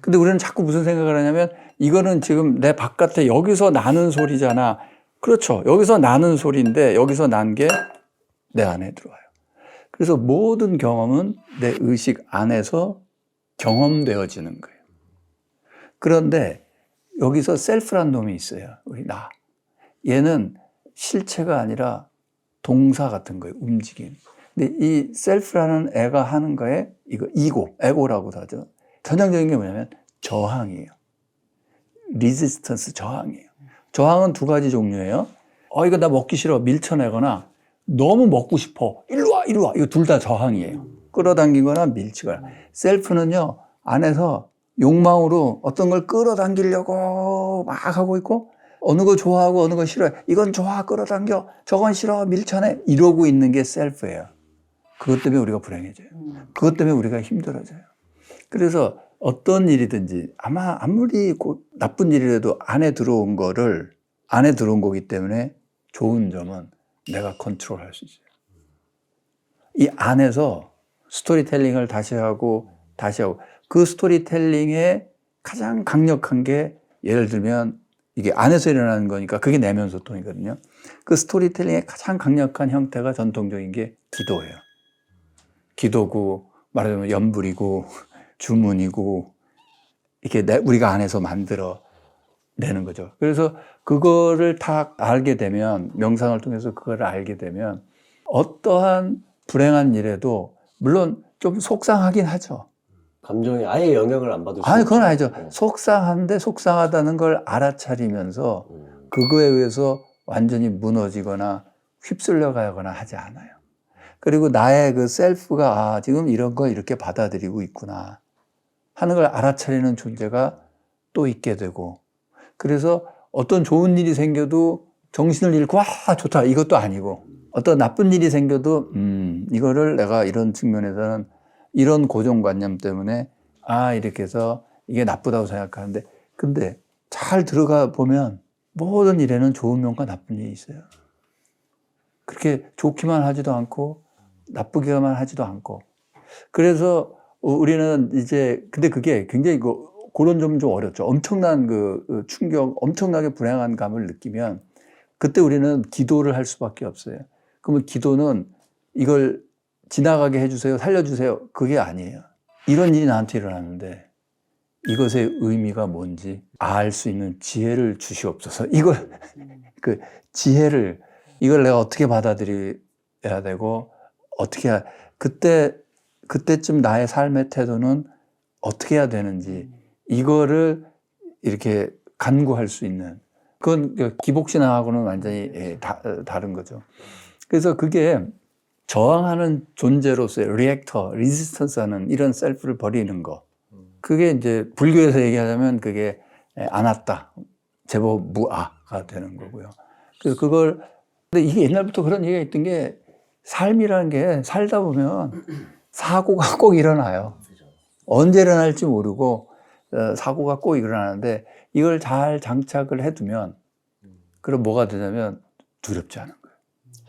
Speaker 6: 근데 우리는 자꾸 무슨 생각을 하냐면 이거는 지금 내 바깥에 여기서 나는 소리잖아. 그렇죠. 여기서 나는 소리인데 여기서 난 게 내 안에 들어와요. 그래서 모든 경험은 내 의식 안에서 경험되어지는 거예요. 그런데 여기서 셀프란 놈이 있어요. 우리 나. 얘는 실체가 아니라 동사 같은 거예요. 움직임. 근데 이 셀프라는 애가 하는 거에 이거 에고라고도 하죠. 전형적인 게 뭐냐면 저항이에요. 리지스턴스 저항이에요. 저항은 두 가지 종류예요. 이거 나 먹기 싫어. 밀쳐내거나 너무 먹고 싶어. 일로 와. 이거 둘 다 저항이에요. 끌어당기거나 밀치거나. 셀프는요, 안에서 욕망으로 어떤 걸 끌어당기려고 막 하고 있고 어느 거 좋아하고 어느 거 싫어해. 이건 좋아. 끌어당겨. 저건 싫어. 밀쳐내. 이러고 있는 게 셀프예요. 그것 때문에 우리가 불행해져요. 그것 때문에 우리가 힘들어져요. 그래서 어떤 일이든지 아무리 나쁜 일이라도 안에 들어온 거기 때문에 좋은 점은 내가 컨트롤할 수 있어요. 이 안에서 스토리텔링을 다시 하고 그 스토리텔링의 가장 강력한 게 예를 들면 이게 안에서 일어나는 거니까 그게 내면 소통이거든요. 그 스토리텔링의 가장 강력한 형태가 전통적인 게 기도예요. 기도고 말하자면 연불이고 주문이고 이렇게 우리가 안에서 만들어 내는 거죠. 그래서 그거를 다 알게 되면 명상을 통해서 그거를 알게 되면 어떠한 불행한 일에도 물론 좀 속상하긴 하죠.
Speaker 4: 감정에 아예 영향을 안 받을 수
Speaker 6: 아니 그건
Speaker 4: 있죠.
Speaker 6: 아니죠. 속상한데 속상하다는 걸 알아차리면서 그거에 의해서 완전히 무너지거나 휩쓸려 가거나 하지 않아요. 그리고 나의 그 셀프가 지금 이런 거 이렇게 받아들이고 있구나 하는 걸 알아차리는 존재가 또 있게 되고 그래서 어떤 좋은 일이 생겨도 정신을 잃고 좋다 이것도 아니고 어떤 나쁜 일이 생겨도 이거를 내가 이런 측면에서는 이런 고정관념 때문에 이렇게 해서 이게 나쁘다고 생각하는데 근데 잘 들어가 보면 모든 일에는 좋은 면과 나쁜 일이 있어요. 그렇게 좋기만 하지도 않고 나쁘기만 하지도 않고 그래서 우리는 이제 근데 그게 굉장히 그런 점은 좀 어렵죠. 엄청난 그 충격, 엄청나게 불행한 감을 느끼면 그때 우리는 기도를 할 수밖에 없어요. 그러면 기도는 이걸 지나가게 해주세요, 살려주세요. 그게 아니에요. 이런 일이 나한테 일어났는데 이것의 의미가 뭔지 알 수 있는 지혜를 주시옵소서. 그 지혜를 이걸 내가 어떻게 받아들여야 되고 어떻게 그때쯤 나의 삶의 태도는 어떻게 해야 되는지 이거를 이렇게 간구할 수 있는 그건 기복신앙하고는 완전히 다른 거죠. 그래서 그게 저항하는 존재로서의 리액터, 리지스턴스 하는 이런 셀프를 버리는 거. 그게 이제 불교에서 얘기하자면 그게 아나따, 제법 무아가 되는 거고요. 그래서 근데 이게 옛날부터 그런 얘기가 있던 게 삶이라는 게 살다 보면 사고가 꼭 일어나요. 언제 일어날지 모르고 사고가 꼭 일어나는데 이걸 잘 장착을 해두면 그럼 뭐가 되냐면 두렵지 않은 거예요.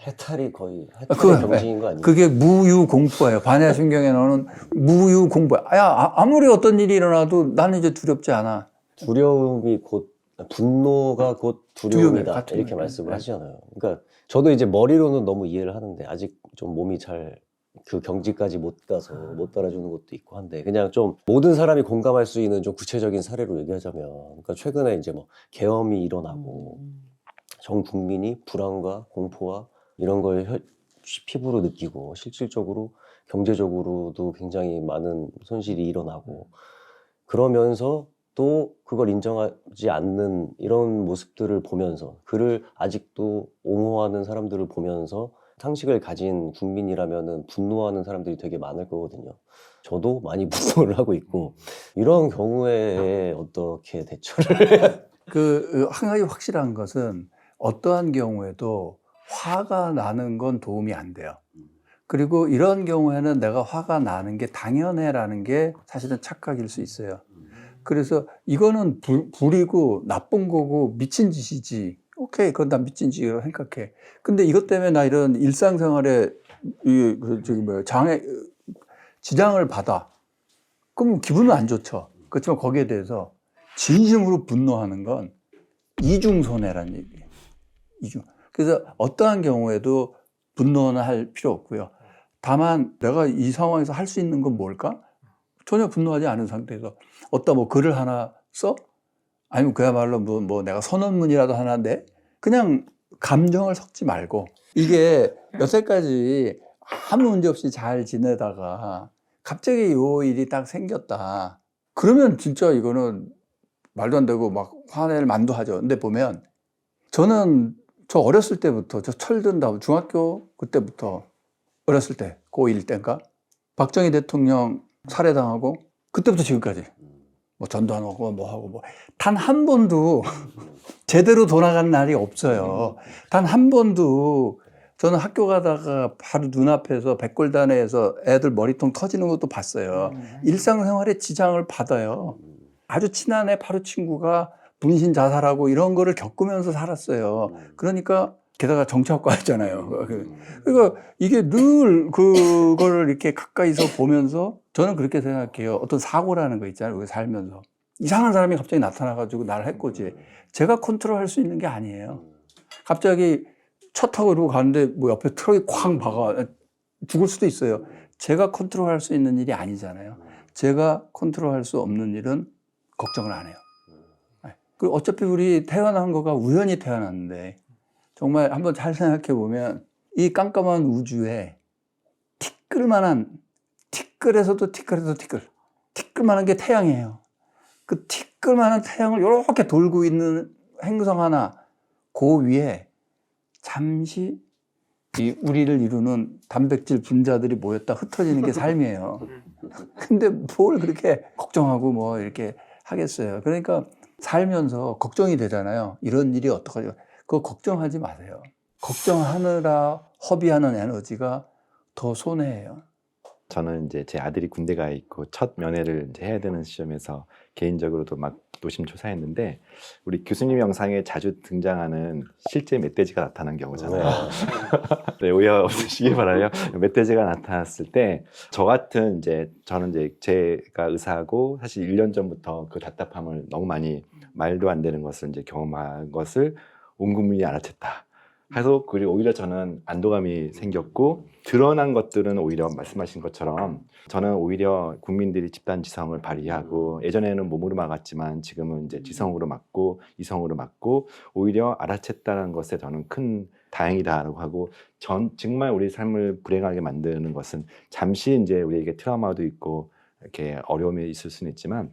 Speaker 4: 해탈이 거의 해탈의 정신인 거 아니에요?
Speaker 6: 그게 무유공포예요. 반야심경에 나오는 무유공포. 아무리 어떤 일이 일어나도 나는 이제 두렵지 않아.
Speaker 4: 두려움이 곧 분노가 곧 두려움이다 이렇게 말씀을 하시잖아요. 그러니까 저도 이제 머리로는 너무 이해를 하는데 아직 좀 몸이 잘 그 경지까지 못 가서 못 따라주는 것도 있고 한데 그냥 좀 모든 사람이 공감할 수 있는 좀 구체적인 사례로 얘기하자면 그러니까 최근에 이제 뭐 계엄이 일어나고 전 국민이 불안과 공포와 이런 걸 피부로 느끼고 실질적으로 경제적으로도 굉장히 많은 손실이 일어나고 그러면서 또 그걸 인정하지 않는 이런 모습들을 보면서 그를 아직도 옹호하는 사람들을 보면서 상식을 가진 국민이라면은 분노하는 사람들이 되게 많을 거거든요. 저도 많이 분노를 하고 있고 이런 경우에 어떻게 대처를
Speaker 6: 한 가지 확실한 것은 어떠한 경우에도 화가 나는 건 도움이 안 돼요. 그리고 이런 경우에는 내가 화가 나는 게 당연해라는 게 사실은 착각일 수 있어요. 그래서 이거는 불이고 나쁜 거고 미친 짓이지. 오케이, 그건 다 미친 짓이라고 생각해. 근데 이것 때문에 나 이런 일상생활에 지장을 받아. 그럼 기분은 안 좋죠. 그렇지만 거기에 대해서 진심으로 분노하는 건 이중손해라는 얘기예요. 그래서 어떠한 경우에도 분노는 할 필요 없고요. 다만 내가 이 상황에서 할 수 있는 건 뭘까? 전혀 분노하지 않은 상태에서 어디다 뭐 글을 하나 써? 아니면 그야말로 뭐 내가 선언문이라도 하나 내? 그냥 감정을 섞지 말고 이게 여태까지 아무 문제 없이 잘 지내다가 갑자기 요 일이 딱 생겼다. 그러면 진짜 이거는 말도 안 되고 막 화낼 만도 하죠. 근데 보면 저는 저 어렸을 때부터 저 철든 다음 중학교 그때부터 어렸을 때 고1 때인가 박정희 대통령 살해당하고 그때부터 지금까지 뭐 전도 안 오고 뭐 하고 뭐 단 한 번도 제대로 돌아간 날이 없어요. 단 한 번도 저는 학교 가다가 바로 눈앞에서 백골단에서 애들 머리통 터지는 것도 봤어요. 일상생활에 지장을 받아요. 아주 친한 애 바로 친구가 분신 자살하고 이런 거를 겪으면서 살았어요. 그러니까 게다가 정치학과였잖아요. 그러니까 이게 늘 그거를 이렇게 가까이서 보면서 저는 그렇게 생각해요. 어떤 사고라는 거 있잖아요. 우리 살면서 이상한 사람이 갑자기 나타나가지고 나를 해코지. 제가 컨트롤할 수 있는 게 아니에요. 갑자기 차 타고 이러고 가는데 뭐 옆에 트럭이 쾅 박아 죽을 수도 있어요. 제가 컨트롤할 수 있는 일이 아니잖아요. 제가 컨트롤할 수 없는 일은 걱정을 안 해요. 그리고 어차피 우리 태어난 거가 우연히 태어났는데 정말 한번 잘 생각해 보면 이 깜깜한 우주에 티끌에서도 티끌만한 게 태양이에요. 그 티끌만한 태양을 이렇게 돌고 있는 행성 하나 그 위에 잠시 이 우리를 이루는 단백질 분자들이 모였다 흩어지는 게 삶이에요. 근데 뭘 그렇게 걱정하고 뭐 이렇게 하겠어요. 그러니까 살면서 걱정이 되잖아요. 이런 일이 어떡하죠? 그거 걱정하지 마세요. 걱정하느라 허비하는 에너지가 더 손해예요.
Speaker 3: 저는 이제 제 아들이 군대 가 있고 첫 면회를 이제 해야 되는 시점에서 개인적으로도 막 노심초사했는데 우리 교수님 영상에 자주 등장하는 실제 멧돼지가 나타난 경우잖아요. 네, 오해 없으시기 바라요. 멧돼지가 나타났을 때 저 같은 저는 제가 의사하고 사실 1년 전부터 그 답답함을 너무 많이 말도 안 되는 것을 이제 경험한 것을 온 국민이 알아챘다. 해서 그리고 오히려 저는 안도감이 생겼고 드러난 것들은 오히려 말씀하신 것처럼 저는 오히려 국민들이 집단 지성을 발휘하고 예전에는 몸으로 막았지만 지금은 이제 지성으로 막고 이성으로 막고 오히려 알아챘다는 것에 저는 큰 다행이다라고 하고 정말 우리 삶을 불행하게 만드는 것은 잠시 이제 우리에게 트라우마도 있고 이렇게 어려움이 있을 수는 있지만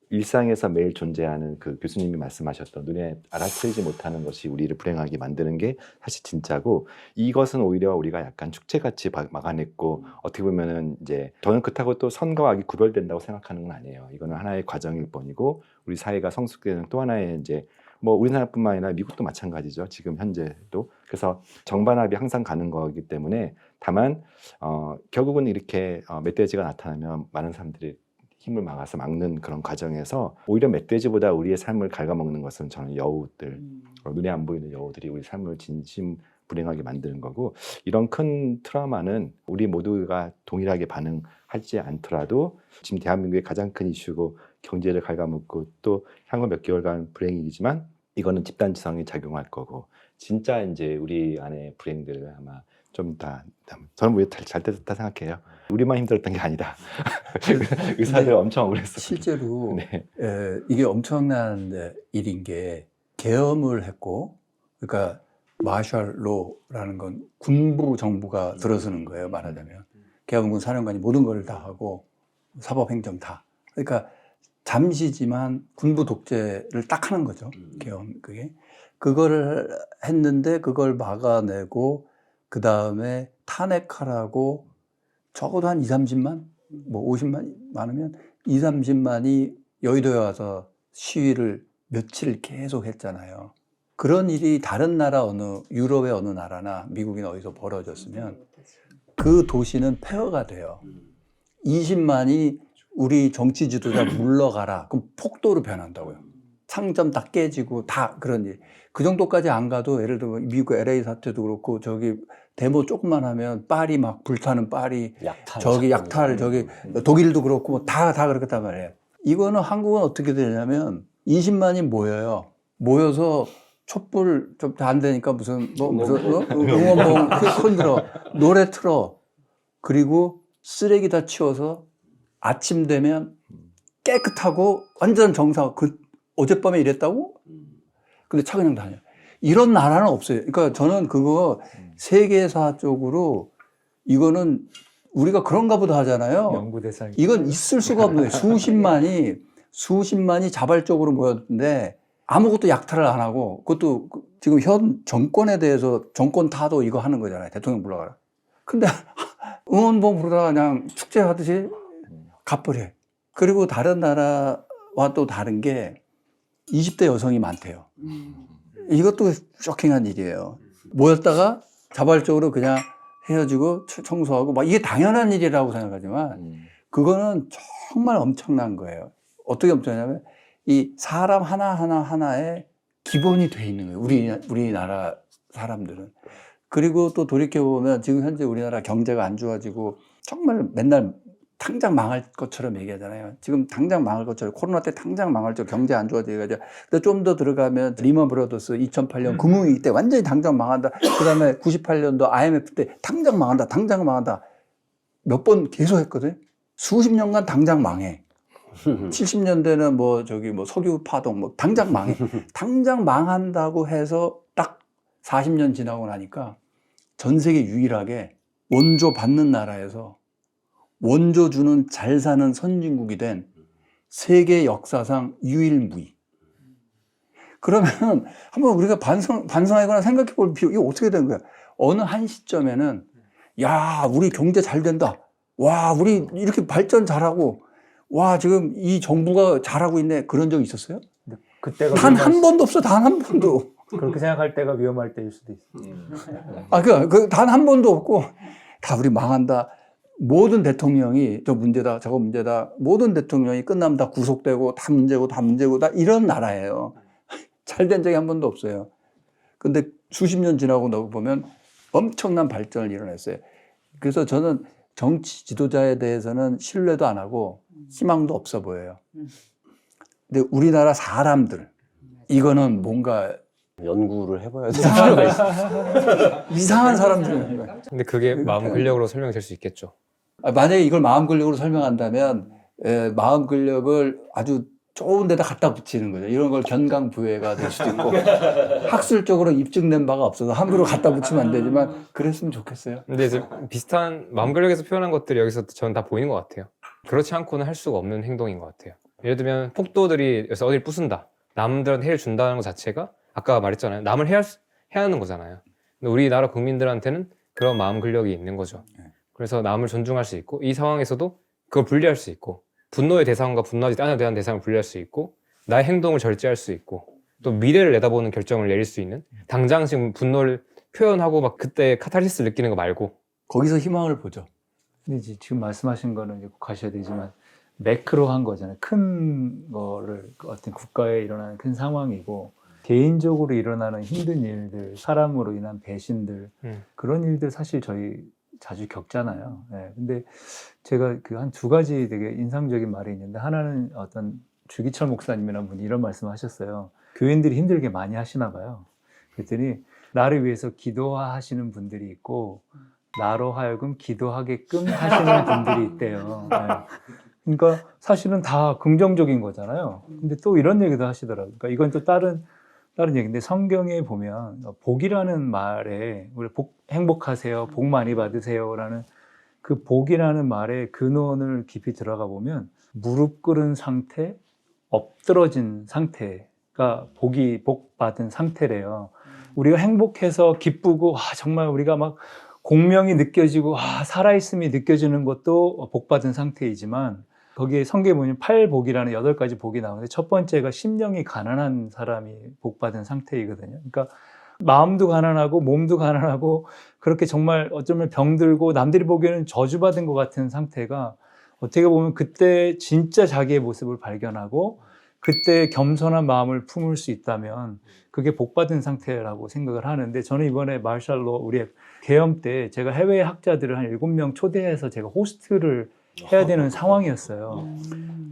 Speaker 3: 일상에서 매일 존재하는 그 교수님이 말씀하셨던 눈에 알아채지 못하는 것이 우리를 불행하게 만드는 게 사실 진짜고 이것은 오히려 우리가 약간 축제같이 막아냈고 어떻게 보면은 이제 저는 그렇다고 또 선과 악이 구별된다고 생각하는 건 아니에요. 이거는 하나의 과정일 뿐이고 우리 사회가 성숙되는 또 하나의 이제 뭐 우리나라뿐만 아니라 미국도 마찬가지죠. 지금 현재도. 그래서 정반합이 항상 가는 거기 때문에 다만 결국은 이렇게 멧돼지가 나타나면 많은 사람들이 힘을 막아서 막는 그런 과정에서 오히려 멧돼지보다 우리의 삶을 갉아먹는 것은 저는 여우들, 눈에 안 보이는 여우들이 우리 삶을 진심 불행하게 만드는 거고 이런 큰 트라우마는 우리 모두가 동일하게 반응하지 않더라도 지금 대한민국의 가장 큰 이슈고 경제를 갉아먹고 또 향후 몇 개월간 불행이지만 이거는 집단지성이 작용할 거고 진짜 이제 우리 안에 불행들을 아마 좀 다 저는 뭐 잘 됐다 생각해요. 우리만 힘들었던 게 아니다. 의사들 엄청 억울했어요.
Speaker 6: 실제로
Speaker 3: 네.
Speaker 6: 이게 엄청난 일인 게 계엄을 했고, 그러니까 마셜로라는 건 군부 정부가 들어서는 거예요, 말하자면. 계엄군 사령관이 모든 걸 다 하고 사법행정 다. 그러니까 잠시지만 군부 독재를 딱 하는 거죠. 계엄 그게. 그거를 했는데 그걸 막아내고 그 다음에 탄핵하라고 적어도 한 2, 30만, 뭐 50만 많으면 2, 30만이 여의도에 와서 시위를 며칠 계속 했잖아요. 그런 일이 다른 나라 유럽의 어느 나라나 미국이나 어디서 벌어졌으면 그 도시는 폐허가 돼요. 20만이 우리 정치 지도자 물러가라. 그럼 폭도로 변한다고요. 상점 다 깨지고 다 그런 일. 그 정도까지 안 가도 예를 들면 미국 LA 사태도 그렇고 저기 데모 조금만 하면 파리 막 불타는 파리 약탈 저기 독일도 그렇고 뭐 다 그렇단 말이에요. 이거는 한국은 어떻게 되냐면 20만이 모여요. 모여서 촛불 좀 안 되니까 무슨 응원봉 흔들어 노래 틀어 그리고 쓰레기 다 치워서 아침 되면 깨끗하고 완전 정상. 어젯밤에 이랬다고? 근데 차 그냥 다녀. 이런 나라는 없어요. 그러니까 저는 그거 세계사적으로 이거는 우리가 그런가 보다 하잖아요.
Speaker 2: 연구 대상.
Speaker 6: 이건 있을 수가 없는 거예요. 수십만이 자발적으로 모였는데 아무것도 약탈을 안 하고 그것도 지금 현 정권에 대해서 정권 타도 이거 하는 거잖아요. 대통령 불러가라. 근데 응원봉 부르다가 그냥 축제하듯이 가버려. 그리고 다른 나라와 또 다른 게 20대 여성이 많대요. 이것도 쇼킹한 일이에요. 모였다가 자발적으로 그냥 헤어지고 청소하고 막 이게 당연한 일이라고 생각하지만 그거는 정말 엄청난 거예요. 어떻게 엄청나냐면 이 사람 하나하나에 기본이 돼 있는 거예요. 우리나라 사람들은. 그리고 또 돌이켜보면 지금 현재 우리나라 경제가 안 좋아지고 정말 맨날 당장 망할 것처럼 얘기하잖아요. 지금 당장 망할 것처럼 코로나 때 당장 망할 줄 경제 안 좋아지고 얘기하죠. 근데 좀 더 들어가면 리먼 브라더스 2008년 금융위기 때 완전히 당장 망한다. 그다음에 98년도 IMF 때 당장 망한다. 몇 번 계속 했거든. 수십 년간 당장 망해. 70년대는 뭐 석유 파동 뭐 당장 망해. 당장 망한다고 해서 딱 40년 지나고 나니까 전 세계 유일하게 원조 받는 나라에서 원조 주는 잘 사는 선진국이 된 세계 역사상 유일무이. 그러면 한번 우리가 반성하거나 생각해 볼 필요, 이거 어떻게 된 거야? 어느 한 시점에는, 야, 우리 경제 잘 된다. 와, 우리 이렇게 발전 잘하고, 와, 지금 이 정부가 잘하고 있네. 그런 적 있었어요?
Speaker 2: 그때가
Speaker 6: 단 한 번도 없어, 단 한 번도.
Speaker 2: 그렇게 생각할 때가 위험할 때일 수도 있어요.
Speaker 6: 단 한 번도 없고, 다 우리 망한다. 모든 대통령이 저 문제다, 저거 문제다. 모든 대통령이 끝나면 다 구속되고, 다 문제고, 다 이런 나라예요. 잘 된 적이 한 번도 없어요. 근데 수십 년 지나고 보면 엄청난 발전을 일어났어요. 그래서 저는 정치 지도자에 대해서는 신뢰도 안 하고 희망도 없어 보여요. 근데 우리나라 사람들, 이거는 뭔가
Speaker 4: 연구를 해봐야 돼.
Speaker 6: 이상한 사람들.
Speaker 5: 근데 그게 마음 근력으로 설명될 수 있겠죠.
Speaker 6: 만약에 이걸 마음 근력으로 설명한다면 마음 근력을 아주 좋은 데다 갖다 붙이는 거죠. 이런 걸 견강부회가 될 수도 있고 학술적으로 입증된 바가 없어서 함부로 갖다 붙이면 안 되지만 그랬으면 좋겠어요.
Speaker 5: 근데 이제 비슷한 마음 근력에서 표현한 것들이 여기서 저는 다 보이는 것 같아요. 그렇지 않고는 할 수가 없는 행동인 것 같아요. 예를 들면 폭도들이 여기서 어디를 부순다. 남들한테 해를 준다는 것 자체가 아까 말했잖아요. 남을 해야 하는 거잖아요. 근데 우리나라 국민들한테는 그런 마음 근력이 있는 거죠. 그래서 남을 존중할 수 있고 이 상황에서도 그걸 분리할 수 있고 분노의 대상과 분노하지 않아야 되는 대상을 분리할 수 있고 나의 행동을 절제할 수 있고 또 미래를 내다보는 결정을 내릴 수 있는 당장 지금 분노를 표현하고 막 그때 카타르시스를 느끼는 거 말고
Speaker 6: 거기서 희망을 보죠.
Speaker 2: 근데 이제 지금 말씀하신 거는 이제 꼭 가셔야 되지만 매크로한 거잖아요. 큰 거를 어떤 국가에 일어나는 큰 상황이고 개인적으로 일어나는 힘든 일들, 사람으로 인한 배신들 그런 일들 사실 저희 자주 겪잖아요. 네. 근데 제가 그 한 두 가지 되게 인상적인 말이 있는데 하나는 어떤 주기철 목사님이라는 분이 이런 말씀을 하셨어요. 교인들이 힘들게 많이 하시나 봐요. 그랬더니 나를 위해서 기도하시는 분들이 있고 나로 하여금 기도하게끔 하시는 분들이 있대요. 네. 그러니까 사실은 다 긍정적인 거잖아요. 근데 또 이런 얘기도 하시더라고요. 그러니까 이건 또 다른 얘기인데 성경에 보면 복이라는 말에 우리 행복하세요, 복 많이 받으세요라는 그 복이라는 말의 근원을 깊이 들어가 보면 무릎 꿇은 상태, 엎드러진 상태가 복 받은 상태래요. 우리가 행복해서 기쁘고 정말 우리가 막 공명이 느껴지고 살아있음이 느껴지는 것도 복 받은 상태이지만 거기에 성경에 보면 8복이라는 8가지 복이 나오는데 첫 번째가 심령이 가난한 사람이 복 받은 상태이거든요. 그러니까 마음도 가난하고 몸도 가난하고 그렇게 정말 어쩌면 병들고 남들이 보기에는 저주받은 것 같은 상태가 어떻게 보면 그때 진짜 자기의 모습을 발견하고 그때 겸손한 마음을 품을 수 있다면 그게 복받은 상태라고 생각을 하는데 저는 이번에 마샬로 우리 계엄 때 제가 해외 학자들을 한 7명 초대해서 제가 호스트를 해야 되는 상황이었어요.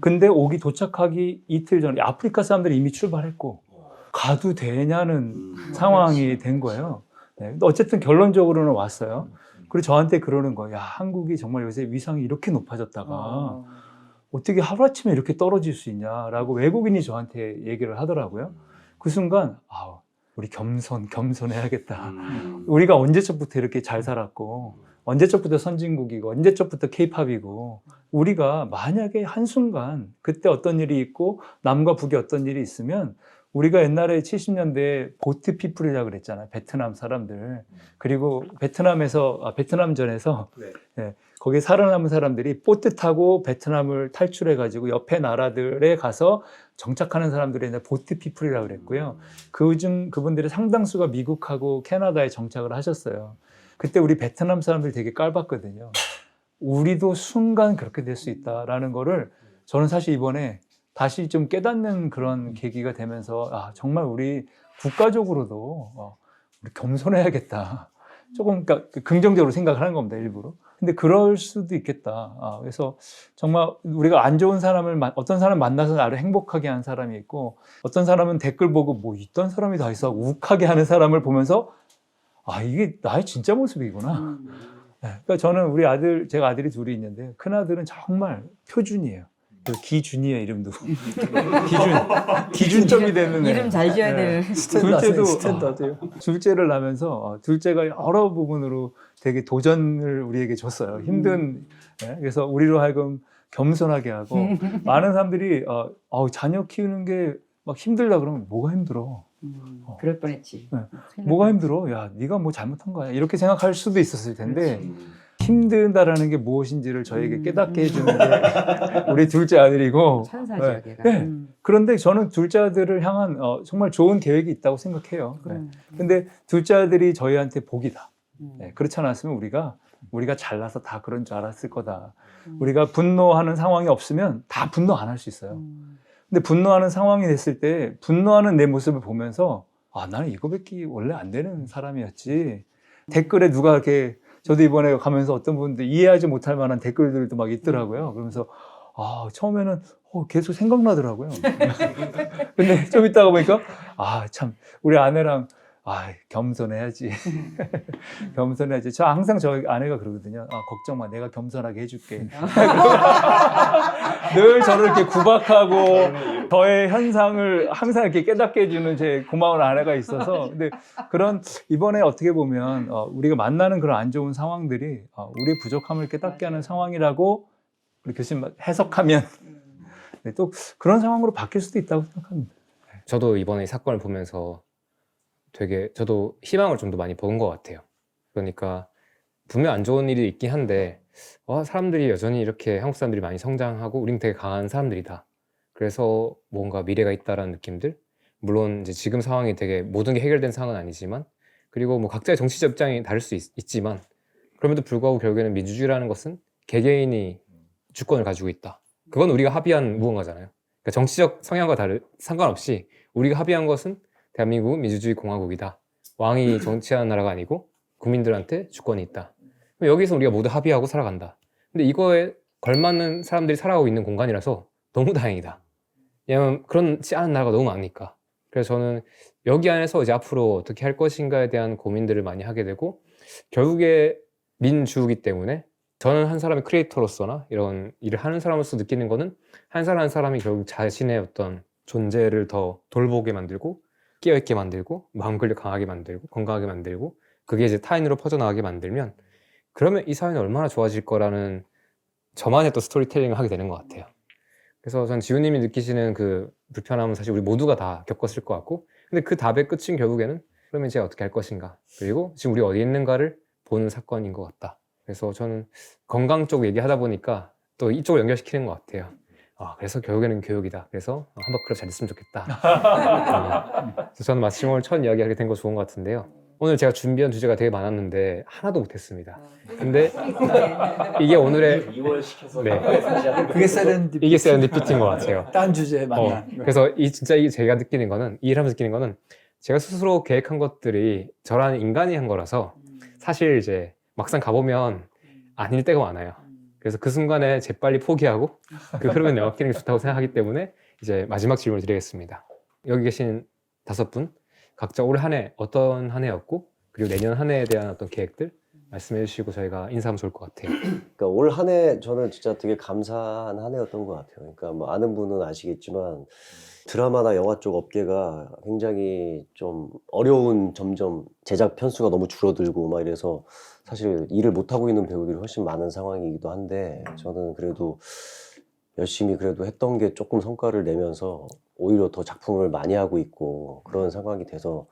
Speaker 2: 근데 도착하기 이틀 전에 아프리카 사람들이 이미 출발했고 가도 되냐는 상황이 된 거예요. 네. 근데 어쨌든 결론적으로는 왔어요. 그리고 저한테 그러는 거예요. 야, 한국이 정말 요새 위상이 이렇게 높아졌다가 어떻게 하루아침에 이렇게 떨어질 수 있냐라고 외국인이 저한테 얘기를 하더라고요. 그 순간 우리 겸손해야겠다. 우리가 언제적부터 이렇게 잘 살았고 언제적부터 선진국이고 언제적부터 케이팝이고 우리가 만약에 한순간 그때 어떤 일이 있고 남과 북에 어떤 일이 있으면 우리가 옛날에 70년대에 보트 피플이라고 그랬잖아요. 베트남 사람들. 그리고 베트남전에서 네, 거기에 살아남은 사람들이 보트 타고 베트남을 탈출해가지고 옆에 나라들에 가서 정착하는 사람들이 보트 피플이라고 그랬고요. 그분들의 상당수가 미국하고 캐나다에 정착을 하셨어요. 그때 우리 베트남 사람들이 되게 깔봤거든요. 우리도 순간 그렇게 될 수 있다라는 거를 저는 사실 이번에 다시 좀 깨닫는 그런 계기가 되면서 정말 우리 국가적으로도 우리 겸손해야겠다. 조금 그러니까 긍정적으로 생각을 하는 겁니다, 일부러. 근데 그럴 수도 있겠다. 그래서 정말 우리가 안 좋은 사람을 어떤 사람 만나서 나를 행복하게 하는 사람이 있고 어떤 사람은 댓글 보고 뭐 있던 사람이 다 있어 욱하게 하는 사람을 보면서 이게 나의 진짜 모습이구나. 네, 그러니까 저는 제가 아들이 둘이 있는데 큰 아들은 정말 표준이에요. 기준이에요, 이름도. 기준점이 되는 애.
Speaker 1: 이름 잘 지어야 되는.
Speaker 2: 둘째를 낳으면서 둘째가 여러 부분으로 되게 도전을 우리에게 줬어요. 힘든. 네, 그래서 우리로 하여금 겸손하게 하고 많은 사람들이 자녀 키우는 게 막 힘들다 그러면 뭐가 힘들어?
Speaker 1: 그럴 뻔했지.
Speaker 2: 네. 뭐가 힘들어? 야, 네가 뭐 잘못한 거야. 이렇게 생각할 수도 있었을 텐데 힘든다라는 게 무엇인지를 저에게 깨닫게 해주는 게 우리 둘째 아들이고
Speaker 1: 천사죠, 걔가.
Speaker 2: 네. 그런데 저는 둘째 아들을 향한 정말 좋은 계획이 있다고 생각해요. 네. 근데 둘째 아들이 저희한테 복이다. 네. 그렇지 않았으면 우리가 잘나서 다 그런 줄 알았을 거다. 우리가 분노하는 상황이 없으면 다 분노 안 할 수 있어요. 근데 분노하는 상황이 됐을 때 분노하는 내 모습을 보면서 나는 이거밖에 원래 안 되는 사람이었지. 댓글에 누가 이렇게 저도 이번에 가면서 어떤 분들 이해하지 못할 만한 댓글들도 막 있더라고요. 그러면서 처음에는 계속 생각나더라고요. 근데 좀 있다가 보니까 참 우리 아내랑 겸손해야지. 겸손해야지. 항상 저희 아내가 그러거든요. 걱정 마. 내가 겸손하게 해줄게. 늘 저를 이렇게 구박하고 저의 현상을 항상 이렇게 깨닫게 해주는 제 고마운 아내가 있어서. 근데 이번에 어떻게 보면 우리가 만나는 그런 안 좋은 상황들이 우리의 부족함을 깨닫게 하는 상황이라고 우리 교수님 해석하면 또 그런 상황으로 바뀔 수도 있다고 생각합니다.
Speaker 5: 저도 이번에 이 사건을 보면서 저도 희망을 좀 더 많이 본 것 같아요. 그러니까 분명 안 좋은 일이 있긴 한데 사람들이 여전히 이렇게 한국 사람들이 많이 성장하고 우린 되게 강한 사람들이다. 그래서 뭔가 미래가 있다라는 느낌들. 물론 이제 지금 상황이 되게 모든 게 해결된 상황은 아니지만 그리고 뭐 각자의 정치적 입장이 다를 수 있지만 그럼에도 불구하고 결국에는 민주주의라는 것은 개개인이 주권을 가지고 있다. 그건 우리가 합의한 무언가잖아요. 그러니까 정치적 성향과 상관없이 우리가 합의한 것은 대한민국은 민주주의 공화국이다. 왕이 정치하는 나라가 아니고 국민들한테 주권이 있다. 여기서 우리가 모두 합의하고 살아간다. 근데 이거에 걸맞는 사람들이 살아가고 있는 공간이라서 너무 다행이다. 왜냐면 그렇지 않은 나라가 너무 많으니까. 그래서 저는 여기 안에서 이제 앞으로 어떻게 할 것인가에 대한 고민들을 많이 하게 되고, 결국에 민주이기 때문에 저는 한 사람의 크리에이터로서나 이런 일을 하는 사람으로서 느끼는 거는 한 사람 한 사람이 결국 자신의 어떤 존재를 더 돌보게 만들고 깨어있게 만들고 마음 근력 강하게 만들고 건강하게 만들고, 그게 이제 타인으로 퍼져나가게 만들면 그러면 이 사회는 얼마나 좋아질 거라는 저만의 또 스토리텔링을 하게 되는 것 같아요. 그래서 전 지훈님이 느끼시는 그 불편함은 사실 우리 모두가 다 겪었을 것 같고, 근데 그 답의 끝은 결국에는 그러면 이제 어떻게 할 것인가, 그리고 지금 우리 어디에 있는가를 보는 사건인 것 같다. 그래서 저는 건강 쪽 얘기하다 보니까 또 이쪽을 연결시키는 것 같아요. 그래서 결국에는 교육이다. 그래서 한바클럽 잘 됐으면 좋겠다. 그래서 저는 마침 오늘 첫 이야기하게 된 거 좋은 것 같은데요. 오늘 제가 준비한 주제가 되게 많았는데 하나도 못했습니다. 근데 이게 오늘의
Speaker 4: 2월 시켜서
Speaker 5: 네.
Speaker 6: 그게 세렌디피티.
Speaker 5: 이게 세렌디피티인 것 같아요.
Speaker 6: 딴 주제에 만나.
Speaker 5: 그래서 진짜 제가 느끼는 거는, 이 일하면서 느끼는 거는 제가 스스로 계획한 것들이 저라는 인간이 한 거라서 사실 이제 막상 가보면 아닐 때가 많아요. 그래서 그 순간에 재빨리 포기하고 그 흐름에 내맡기는 게 좋다고 생각하기 때문에 이제 마지막 질문을 드리겠습니다. 여기 계신 5분 각자 올 한 해 어떤 한 해였고, 그리고 내년 한 해에 대한 어떤 계획들 말씀해 주시고 저희가 인사하면 좋을 것 같아요.
Speaker 4: 그러니까 올 한 해 저는 진짜 되게 감사한 한 해였던 것 같아요. 그러니까 뭐 아는 분은 아시겠지만 드라마나 영화 쪽 업계가 굉장히 좀 어려운, 점점 제작 편수가 너무 줄어들고 막 이래서 사실 일을 못 하고 있는 배우들이 훨씬 많은 상황이기도 한데, 저는 그래도 열심히 그래도 했던 게 조금 성과를 내면서 오히려 더 작품을 많이 하고 있고 그런 상황이 돼서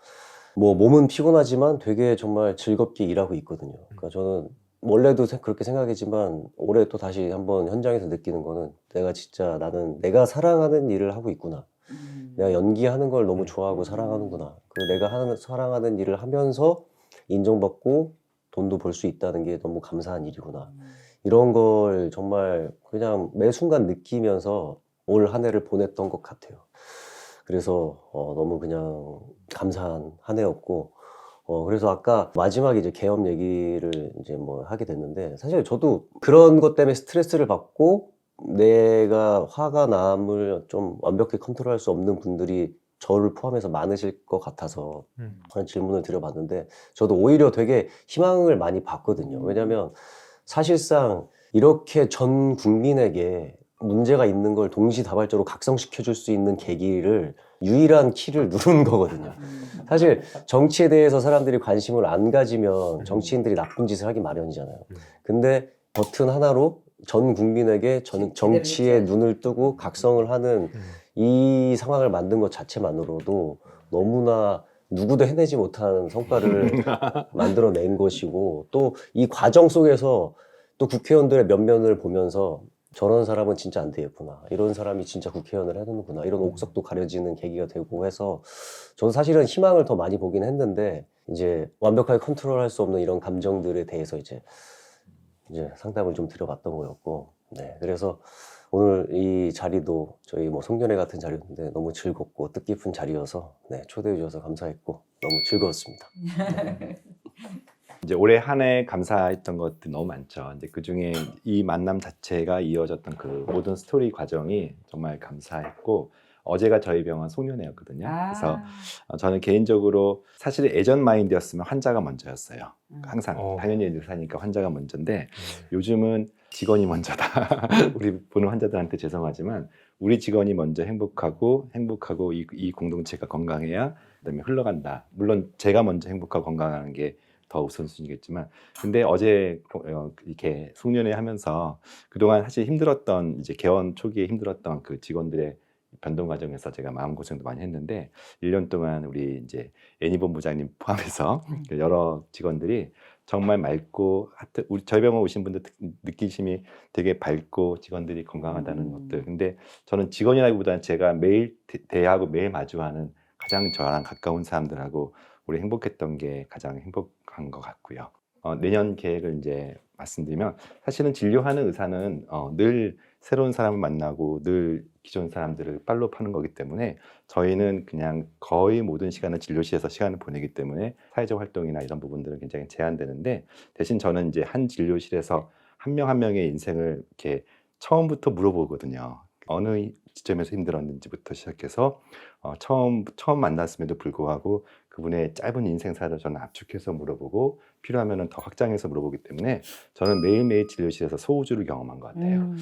Speaker 4: 뭐 몸은 피곤하지만 되게 정말 즐겁게 일하고 있거든요. 그러니까 저는 원래도 그렇게 생각했지만 올해 또 다시 한번 현장에서 느끼는 거는 내가 진짜 나는 내가 사랑하는 일을 하고 있구나. 내가 연기하는 걸 너무 좋아하고 사랑하는구나. 그리고 내가 사랑하는 일을 하면서 인정받고 돈도 벌 수 있다는 게 너무 감사한 일이구나. 이런 걸 정말 그냥 매 순간 느끼면서 올 한 해를 보냈던 것 같아요. 그래서 너무 그냥 감사한 한 해였고, 그래서 아까 마지막에 이제 개업 얘기를 이제 뭐 하게 됐는데, 사실 저도 그런 것 때문에 스트레스를 받고 내가 화가 남을 좀 완벽히 컨트롤할 수 없는 분들이 저를 포함해서 많으실 것 같아서 그런 질문을 드려봤는데, 저도 오히려 되게 희망을 많이 봤거든요. 왜냐면 사실상 이렇게 전 국민에게 문제가 있는 걸 동시다발적으로 각성시켜 줄 수 있는 계기를, 유일한 키를 누른 거거든요. 사실 정치에 대해서 사람들이 관심을 안 가지면 정치인들이 나쁜 짓을 하기 마련이잖아요. 근데 버튼 하나로 전 국민에게 정치에 눈을 뜨고 각성을 하는 이 상황을 만든 것 자체만으로도 너무나 누구도 해내지 못한 성과를 만들어낸 것이고, 또 이 과정 속에서 또 국회의원들의 면면을 보면서 저런 사람은 진짜 안 되겠구나, 이런 사람이 진짜 국회의원을 해놓는구나, 이런 옥석도 가려지는 계기가 되고 해서 저는 사실은 희망을 더 많이 보긴 했는데, 이제 완벽하게 컨트롤할 수 없는 이런 감정들에 대해서 이제 상담을 좀 드려봤던 거였고, 네, 그래서 오늘 이 자리도 저희 뭐 송년회 같은 자리였는데 너무 즐겁고 뜻깊은 자리여서 네, 초대해 주셔서 감사했고 너무 즐거웠습니다.
Speaker 3: 이제 올해 한 해 감사했던 것들 너무 많죠. 이제 그 중에 이 만남 자체가 이어졌던 그 모든 스토리 과정이 정말 감사했고, 어제가 저희 병원 송년회였거든요. 그래서 저는 개인적으로 사실 예전 마인드였으면 환자가 먼저였어요. 항상 당연히 의사니까 환자가 먼저인데 요즘은 직원이 먼저다. 우리 보는 환자들한테 죄송하지만 우리 직원이 먼저 행복하고 이 공동체가 건강해야 그다음에 흘러간다. 물론 제가 먼저 행복하고 건강하는 게 더 우선순위겠지만, 근데 어제 이렇게 송년회 하면서 그동안 사실 힘들었던, 이제 개원 초기에 힘들었던 그 직원들의 변동 과정에서 제가 마음고생도 많이 했는데, 1년 동안 우리 이제 애니본부장님 포함해서 여러 직원들이 정말 맑고, 우리 저희 병원 오신 분들 느끼심이 되게 밝고 직원들이 건강하다는 것들. 근데 저는 직원이라기보다는 제가 매일 대하고 매일 마주하는 가장 저랑 가까운 사람들하고 우리 행복했던 게 가장 행복한 것 같고요. 내년 계획을 이제 말씀드리면, 사실은 진료하는 의사는 늘 새로운 사람을 만나고 늘 기존 사람들을 팔로우하는 거기 때문에 저희는 그냥 거의 모든 시간을 진료실에서 시간을 보내기 때문에 사회적 활동이나 이런 부분들은 굉장히 제한되는데, 대신 저는 이제 한 진료실에서 한 명 한 명의 인생을 이렇게 처음부터 물어보거든요. 어느 지점에서 힘들었는지부터 시작해서 처음 만났음에도 불구하고 그분의 짧은 인생사를 저는 압축해서 물어보고 필요하면 더 확장해서 물어보기 때문에 저는 매일매일 진료실에서 소우주를 경험한 것 같아요.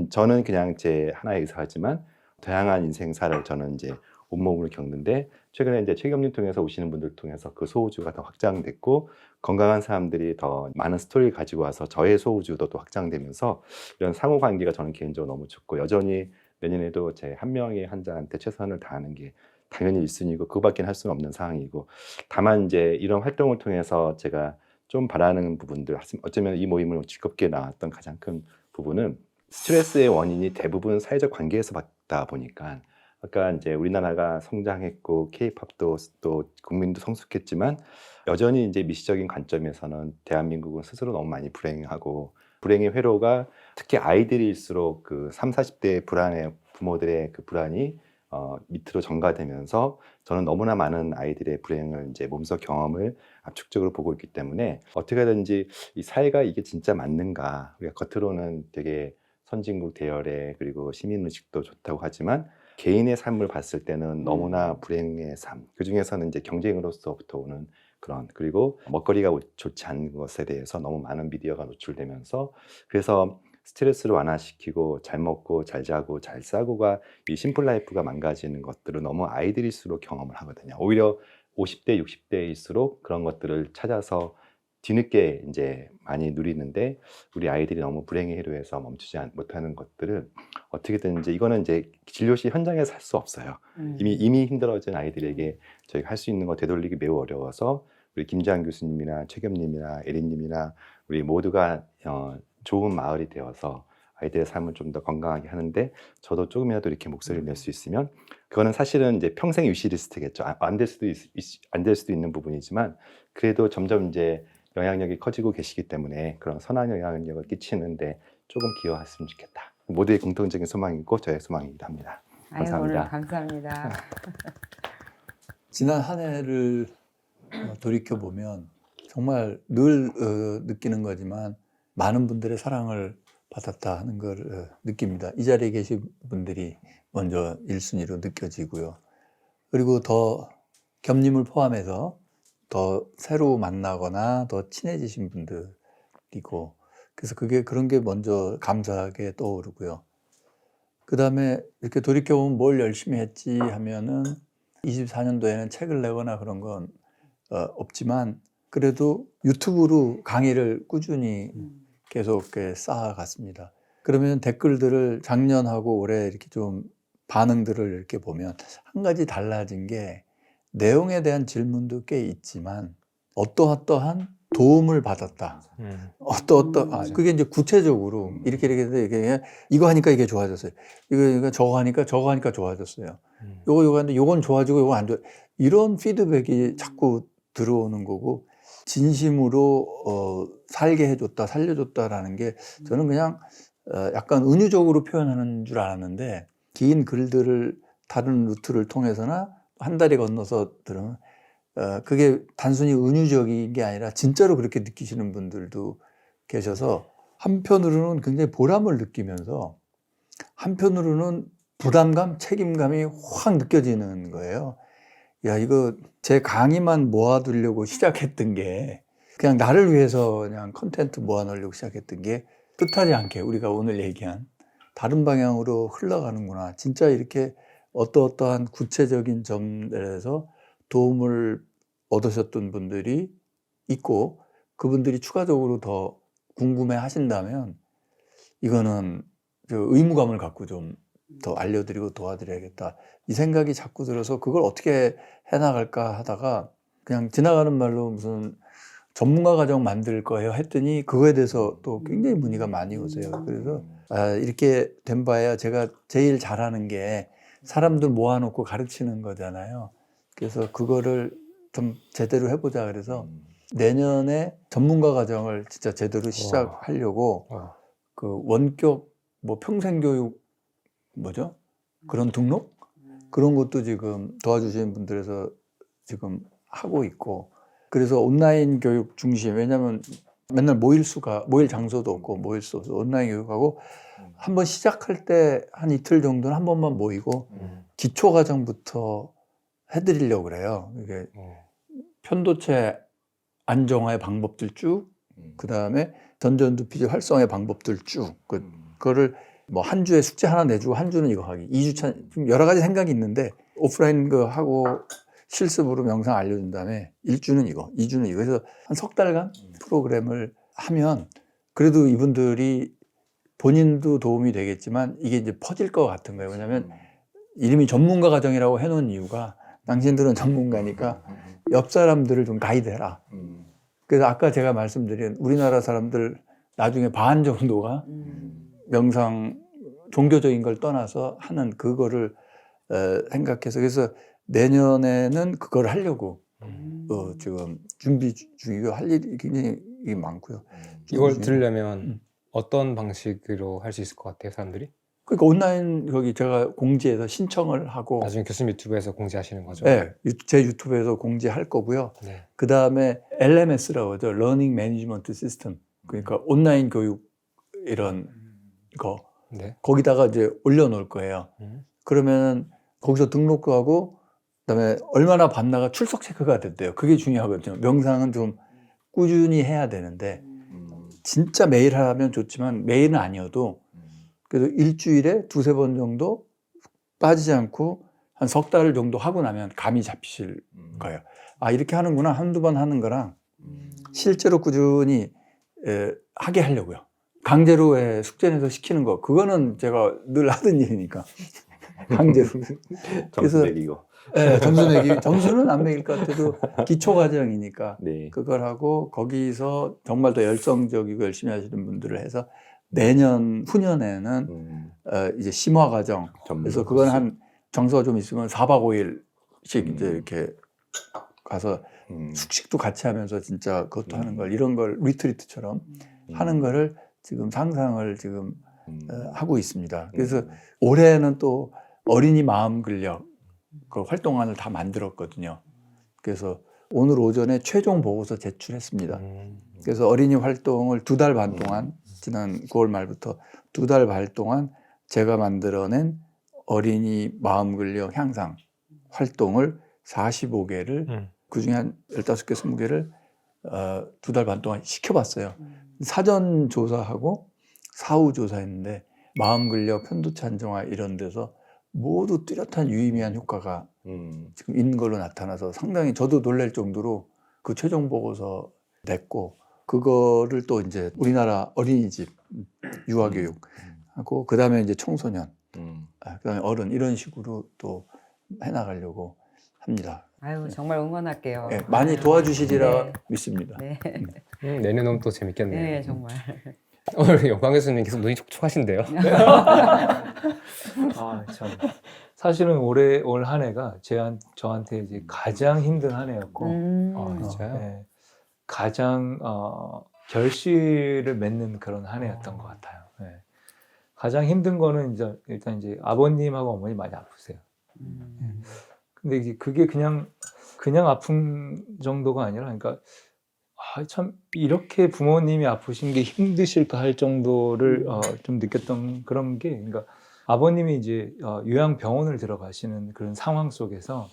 Speaker 3: 저는 그냥 제 하나의 의사지만 다양한 인생사를 저는 이제 온몸으로 겪는데 최근에 이제 최경림 통해서 오시는 분들 통해서 그 소우주가 더 확장됐고 건강한 사람들이 더 많은 스토리를 가지고 와서 저의 소우주도 또 확장되면서 이런 상호 관계가 저는 개인적으로 너무 좋고 여전히 내년에도 제 한 명의 환자한테 최선을 다하는 게 당연히 1순위고 그거밖에 할 수는 없는 상황이고 다만 이제 이런 활동을 통해서 제가 좀 바라는 부분들 어쩌면 이 모임을 즐겁게 나왔던 가장 큰 부분은 스트레스의 원인이 대부분 사회적 관계에서 받다 보니까 아까 이제 우리나라가 성장했고 K-팝도 또 국민도 성숙했지만 여전히 이제 미시적인 관점에서는 대한민국은 스스로 너무 많이 불행하고 불행의 회로가 특히 아이들일수록 그 30, 40대 불안의 부모들의 그 불안이 밑으로 전가되면서 저는 너무나 많은 아이들의 불행을 이제 몸소 경험을 압축적으로 보고 있기 때문에 어떻게든지 이 사회가 이게 진짜 맞는가 우리가 겉으로는 되게 선진국 대열에 그리고 시민의식도 좋다고 하지만 개인의 삶을 봤을 때는 너무나 불행의 삶 그 중에서는 이제 경쟁으로서부터 오는 그런 그리고 먹거리가 좋지 않은 것에 대해서 너무 많은 미디어가 노출되면서 그래서 스트레스를 완화시키고 잘 먹고 잘 자고 잘 싸고가 이 심플 라이프가 망가지는 것들을 너무 아이들일수록 경험을 하거든요. 오히려 50대, 60대일수록 그런 것들을 찾아서 뒤늦게 이제 많이 누리는데 우리 아이들이 너무 불행의 회로에서 멈추지 못하는 것들을 어떻게든 이거는 이제 진료실 현장에서 할 수 없어요. 이미 힘들어진 아이들에게 저희가 할 수 있는 거 되돌리기 매우 어려워서 우리 김지한 교수님이나 최겸님이나 에린님이나 우리 모두가 좋은 마을이 되어서 아이들의 삶을 좀 더 건강하게 하는데 저도 조금이라도 이렇게 목소리를 낼 수 있으면 그거는 사실은 이제 평생 위시리스트겠죠. 안 될 수도 있는 부분이지만 그래도 점점 이제 영향력이 커지고 계시기 때문에 그런 선한 영향력을 끼치는데 조금 기여했으면 좋겠다. 모두의 공통적인 소망이고 저의 소망이기도 합니다. 감사합니다.
Speaker 1: 오늘 감사합니다.
Speaker 6: 지난 한 해를 돌이켜 보면 정말 늘 느끼는 거지만 많은 분들의 사랑을 받았다 하는 걸 느낍니다. 이 자리에 계신 분들이 먼저 1순위로 느껴지고요. 그리고 더 겸님을 포함해서 더 새로 만나거나 더 친해지신 분들이고 그래서 그런 게 먼저 감사하게 떠오르고요. 그 다음에 이렇게 돌이켜보면 뭘 열심히 했지 하면은 24년도에는 책을 내거나 그런 건 없지만 그래도 유튜브로 강의를 꾸준히 계속 쌓아갔습니다. 그러면 댓글들을 작년하고 올해 이렇게 좀 반응들을 이렇게 보면 한 가지 달라진 게 내용에 대한 질문도 꽤 있지만 어떠한 도움을 받았다. 그게 이제 구체적으로 이렇게 이거 하니까 이게 좋아졌어요. 이거 저거 하니까 좋아졌어요. 요거 하는데 요건 좋아지고 요건 안 좋아. 이런 피드백이 자꾸 들어오는 거고 진심으로 살게 해줬다, 살려줬다라는 게 저는 그냥 약간 은유적으로 표현하는 줄 알았는데 긴 글들을 다른 루트를 통해서나 한 다리 건너서 들으면 그게 단순히 은유적인 게 아니라 진짜로 그렇게 느끼시는 분들도 계셔서 한편으로는 굉장히 보람을 느끼면서 한편으로는 부담감, 책임감이 확 느껴지는 거예요. 야, 이거 제 강의만 모아두려고 시작했던 게 그냥 나를 위해서 그냥 컨텐츠 모아놓으려고 시작했던 게 뜻하지 않게 우리가 오늘 얘기한 다른 방향으로 흘러가는구나. 진짜 이렇게 어떠한 구체적인 점들에서 도움을 얻으셨던 분들이 있고 그분들이 추가적으로 더 궁금해 하신다면 이거는 의무감을 갖고 좀 더 알려드리고 도와드려야겠다. 이 생각이 자꾸 들어서 그걸 어떻게 해나갈까 하다가 그냥 지나가는 말로 무슨 전문가 과정 만들 거예요 했더니 그거에 대해서 또 굉장히 문의가 많이 오세요. 그래서 이렇게 된 바에야 제가 제일 잘하는 게 사람들 모아놓고 가르치는 거잖아요. 그래서 그거를 좀 제대로 해보자 그래서 내년에 전문가 과정을 진짜 제대로 시작하려고 그 원격 뭐 평생교육 뭐죠? 그런 등록? 그런 것도 지금 도와주시는 분들에서 지금 하고 있고 그래서 온라인 교육 중심 왜냐하면 맨날 모일 장소도 없고 모일 수 없어 온라인 교육하고 한번 시작할 때 한 이틀 정도는 한 번만 모이고 기초 과정부터 해드리려고 그래요. 이게 편도체 안정화의 방법들 쭉, 그 다음에 전전두피질 활성화의 방법들 쭉, 그거를 뭐 한 주에 숙제 하나 내주고 한 주는 이거 하기, 2주차 좀 여러 가지 생각이 있는데 오프라인 거 하고 실습으로 명상 알려준 다음에 1주는 이거, 2주는 이거 해서 한 석 달간 프로그램을 하면 그래도 이분들이 본인도 도움이 되겠지만 이게 이제 퍼질 것 같은 거예요. 왜냐하면 이름이 전문가 과정이라고 해놓은 이유가 당신들은 전문가니까 옆 사람들을 좀 가이드해라. 그래서 아까 제가 말씀드린 우리나라 사람들 나중에 반 정도가 명상 종교적인 걸 떠나서 하는 그거를 생각해서 그래서 내년에는 그걸 하려고 지금 준비 중이고 할 일이 굉장히 많고요.
Speaker 5: 이걸 들으려면 어떤 방식으로 할 수 있을 것 같아요, 사람들이?
Speaker 6: 그러니까 온라인 거기 제가 공지해서 신청을 하고
Speaker 5: 나중에 교수님 유튜브에서 공지하시는 거죠?
Speaker 6: 네, 제 유튜브에서 공지할 거고요.
Speaker 5: 네.
Speaker 6: 그 다음에 LMS라고 하죠. Learning Management System. 그러니까 온라인 교육 이런 거
Speaker 5: 네.
Speaker 6: 거기다가 이제 올려놓을 거예요. 그러면 거기서 등록도 하고 그다음에 얼마나 받나가 출석 체크가 됐대요. 그게 중요하거든요. 명상은 좀 꾸준히 해야 되는데 진짜 매일 하면 좋지만 매일은 아니어도 그래도 일주일에 두세 번 정도 빠지지 않고 한 석 달 정도 하고 나면 감이 잡히실 거예요. 아, 이렇게 하는구나. 한두 번 하는 거랑 실제로 꾸준히 하게 하려고요. 강제로 숙제 내서 시키는 거, 그거는 제가 늘 하던 일이니까. 강제로.
Speaker 3: 점수 매기고.
Speaker 6: 네, 점수 매기, 점수는 안 매길 것 같아도 기초 과정이니까
Speaker 3: 네.
Speaker 6: 그걸 하고 거기서 정말 더 열성적이고 열심히 하시는 분들을 해서 내년, 후년에는 이제 심화 과정. 그래서 그건 한 정서가 좀 있으면 4박 5일씩 이제 이렇게 가서 숙식도 같이 하면서 진짜 그것도 하는 걸, 이런 걸 리트리트처럼 하는 거를 지금 상상을 지금 하고 있습니다. 그래서 올해는 또 어린이 마음 근력 그 활동안을 다 만들었거든요. 그래서 오늘 오전에 최종 보고서 제출했습니다. 그래서 어린이 활동을 2달 반 동안 지난 9월 말부터 2달 반 동안 제가 만들어낸 어린이 마음 근력 향상 활동을 45개를 그중에 한 15개, 20개를 2달 반 동안 시켜봤어요. 사전 조사하고 사후 조사했는데 마음 근력, 편도체 안정화 이런 데서 모두 뚜렷한 유의미한 효과가 지금 있는 걸로 나타나서 상당히 저도 놀랄 정도로 그 최종 보고서 냈고 그거를 또 이제 우리나라 어린이집 유아교육하고 그 다음에 이제 청소년, 그 다음에 어른 이런 식으로 또 해나가려고 합니다.
Speaker 1: 아유, 정말 응원할게요.
Speaker 6: 네, 많이 도와주시리라
Speaker 1: 네.
Speaker 6: 믿습니다.
Speaker 1: 네,
Speaker 5: 내년 오면 또 재밌겠네요.
Speaker 1: 네, 정말.
Speaker 5: 오늘 영광 교수님 계속 눈이 촉촉하신데요.
Speaker 2: 아, 참. 사실은 올 한 해가 저한테 이제 가장 힘든 한 해였고,
Speaker 5: 진짜요?
Speaker 2: 네, 가장 결실을 맺는 그런 한 해였던 것 같아요. 네. 가장 힘든 거는 이제 일단 이제 아버님하고 어머니 많이 아프세요. 근데 이제 그게 그냥 아픈 정도가 아니라, 그러니까 참 이렇게 부모님이 아프신 게 힘드실까 할 정도를 좀 느꼈던 그런 게, 그러니까 아버님이 이제 요양병원을 들어가시는 그런 상황 속에서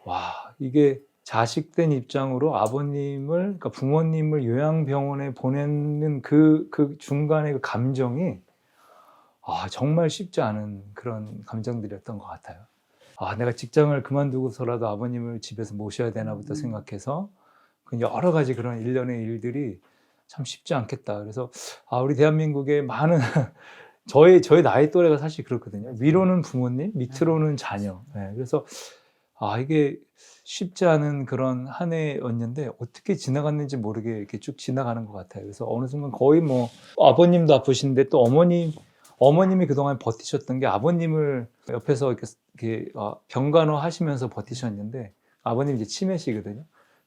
Speaker 2: 와, 이게 자식된 입장으로 아버님을, 그러니까 부모님을 요양병원에 보내는 그 중간의 그 감정이 정말 쉽지 않은 그런 감정들이었던 것 같아요. 내가 직장을 그만두고서라도 아버님을 집에서 모셔야 되나부터 생각해서 여러 가지 그런 일련의 일들이 참 쉽지 않겠다. 그래서 우리 대한민국의 많은 저희 나이 또래가 사실 그렇거든요. 위로는 부모님, 밑으로는 자녀. 네, 그래서 이게 쉽지 않은 그런 한 해였는데 어떻게 지나갔는지 모르게 이렇게 쭉 지나가는 것 같아요. 그래서 어느 순간 거의 뭐 아버님도 아프신데 또 어머님이 그동안 버티셨던 게 아버님을 옆에서 이렇게 병간호 하시면서 버티셨는데 아버님이 이제 치매시거든요.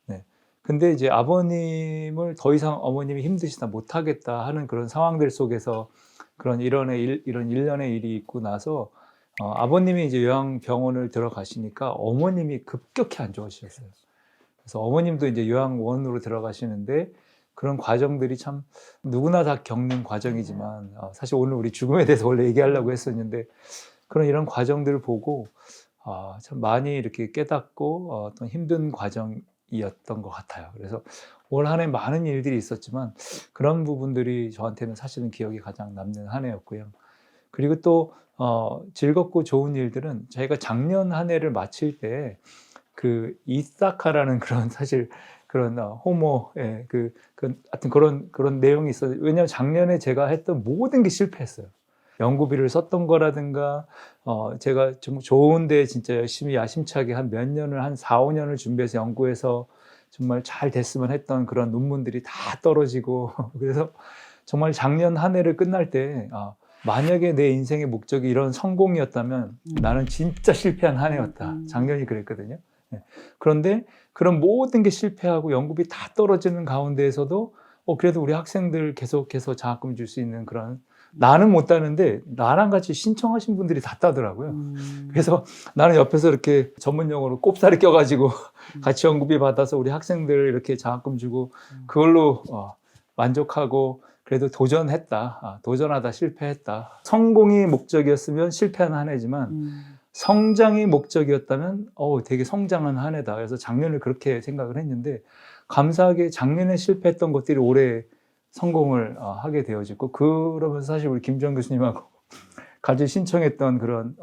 Speaker 2: 네. 근데 이제 아버님을 더 이상 어머님이 힘드시다 못하겠다 하는 그런 상황들 속에서 이런 일련의 일이 있고 나서 아버님이 이제 요양병원을 들어가시니까 어머님이 급격히 안 좋아지셨어요. 그래서 어머님도 이제 요양원으로 들어가시는데 그런 과정들이 참 누구나 다 겪는 과정이지만 사실 오늘 우리 죽음에 대해서 원래 얘기하려고 했었는데 그런 이런 과정들을 보고 참 많이 이렇게 깨닫고 어떤 힘든 과정이었던 것 같아요. 그래서 올 한 해 많은 일들이 있었지만 그런 부분들이 저한테는 사실은 기억이 가장 남는 한 해였고요. 그리고 또 즐겁고 좋은 일들은 저희가 작년 한 해를 마칠 때 그 이사카라는 그런 사실 그런 호모의 하여튼 그런 내용이 있어요. 왜냐하면 작년에 제가 했던 모든 게 실패했어요. 연구비를 썼던 거라든가 제가 좀 좋은데 진짜 열심히 야심차게 한 몇 년을 한 4, 5년을 준비해서 연구해서 정말 잘 됐으면 했던 그런 논문들이 다 떨어지고 그래서 정말 작년 한 해를 끝날 때 만약에 내 인생의 목적이 이런 성공이었다면 나는 진짜 실패한 한 해였다. 작년이 그랬거든요. 그런데 그런 모든 게 실패하고 연구비 다 떨어지는 가운데에서도 그래도 우리 학생들 계속해서 장학금 줄 수 있는 그런 나는 못 따는데 나랑 같이 신청하신 분들이 다 따더라고요. 그래서 나는 옆에서 이렇게 전문 용어로 꼽사리 껴가지고 같이 연구비 받아서 우리 학생들 이렇게 장학금 주고 그걸로 만족하고 그래도 도전했다. 도전하다 실패했다. 성공이 목적이었으면 실패한 한 해지만 성장이 목적이었다면 되게 성장한 한 해다. 그래서 작년을 그렇게 생각을 했는데 감사하게 작년에 실패했던 것들이 올해 성공을 하게 되어지고 그러면서 사실 우리 김주환 교수님하고 같이 신청했던 그런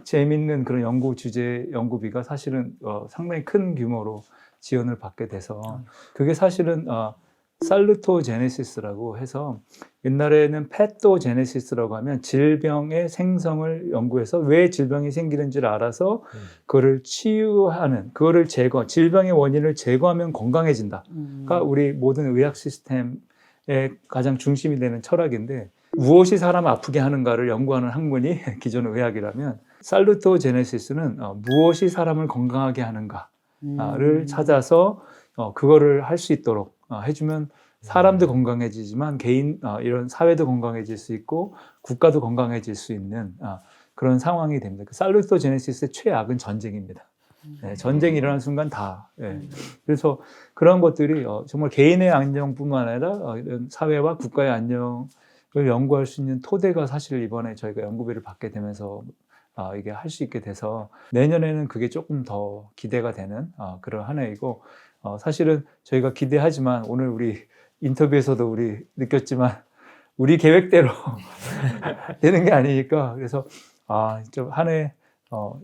Speaker 2: 재밌는 그런 연구 주제 연구비가 사실은 상당히 큰 규모로 지원을 받게 돼서 그게 사실은 살루토제네시스라고 해서 옛날에는 패토제네시스라고 하면 질병의 생성을 연구해서 왜 질병이 생기는지를 알아서 그거를 치유하는, 그거를 질병의 원인을 제거하면 건강해진다. 가 우리 모든 의학 시스템의 가장 중심이 되는 철학인데 무엇이 사람을 아프게 하는가를 연구하는 학문이 기존 의학이라면 살루토제네시스는 무엇이 사람을 건강하게 하는가를 찾아서 그거를 할 수 있도록 해주면 사람도 건강해지지만 개인 이런 사회도 건강해질 수 있고 국가도 건강해질 수 있는 그런 상황이 됩니다. 그 살루토제네시스의 최악은 전쟁입니다. 네, 전쟁이 일어나는 순간 다. 그래서 그런 것들이 정말 개인의 안녕뿐만 아니라 이런 사회와 국가의 안녕을 연구할 수 있는 토대가 사실 이번에 저희가 연구비를 받게 되면서 이게 할 수 있게 돼서 내년에는 그게 조금 더 기대가 되는 그런 한 해이고 사실은 저희가 기대하지만 오늘 우리 인터뷰에서도 우리 느꼈지만 우리 계획대로 되는 게 아니니까 그래서 좀 한 해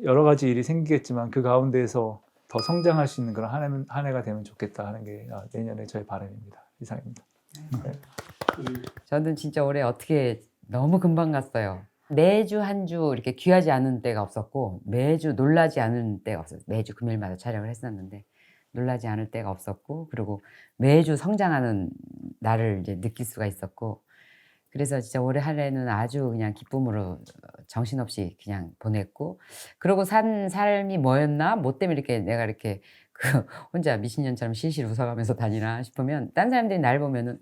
Speaker 2: 여러 가지 일이 생기겠지만 그 가운데에서 더 성장할 수 있는 그런 한 해가 되면 좋겠다 하는 게 내년에 저의 바람입니다. 이상입니다. 네.
Speaker 1: 저는 진짜 올해 어떻게 너무 금방 갔어요. 매주 한 주 이렇게 귀하지 않은 때가 없었고 매주 놀라지 않은 때가 없었어요. 매주 금요일마다 촬영을 했었는데 놀라지 않을 때가 없었고 그리고 매주 성장하는 나를 이제 느낄 수가 있었고 그래서 진짜 올해 한 해는 아주 그냥 기쁨으로 정신없이 그냥 보냈고 그러고 산 삶이 뭐였나? 뭐 때문에 이렇게 내가 이렇게 혼자 미친년처럼 실실 웃어가면서 다니나 싶으면 딴 사람들이 날 보면은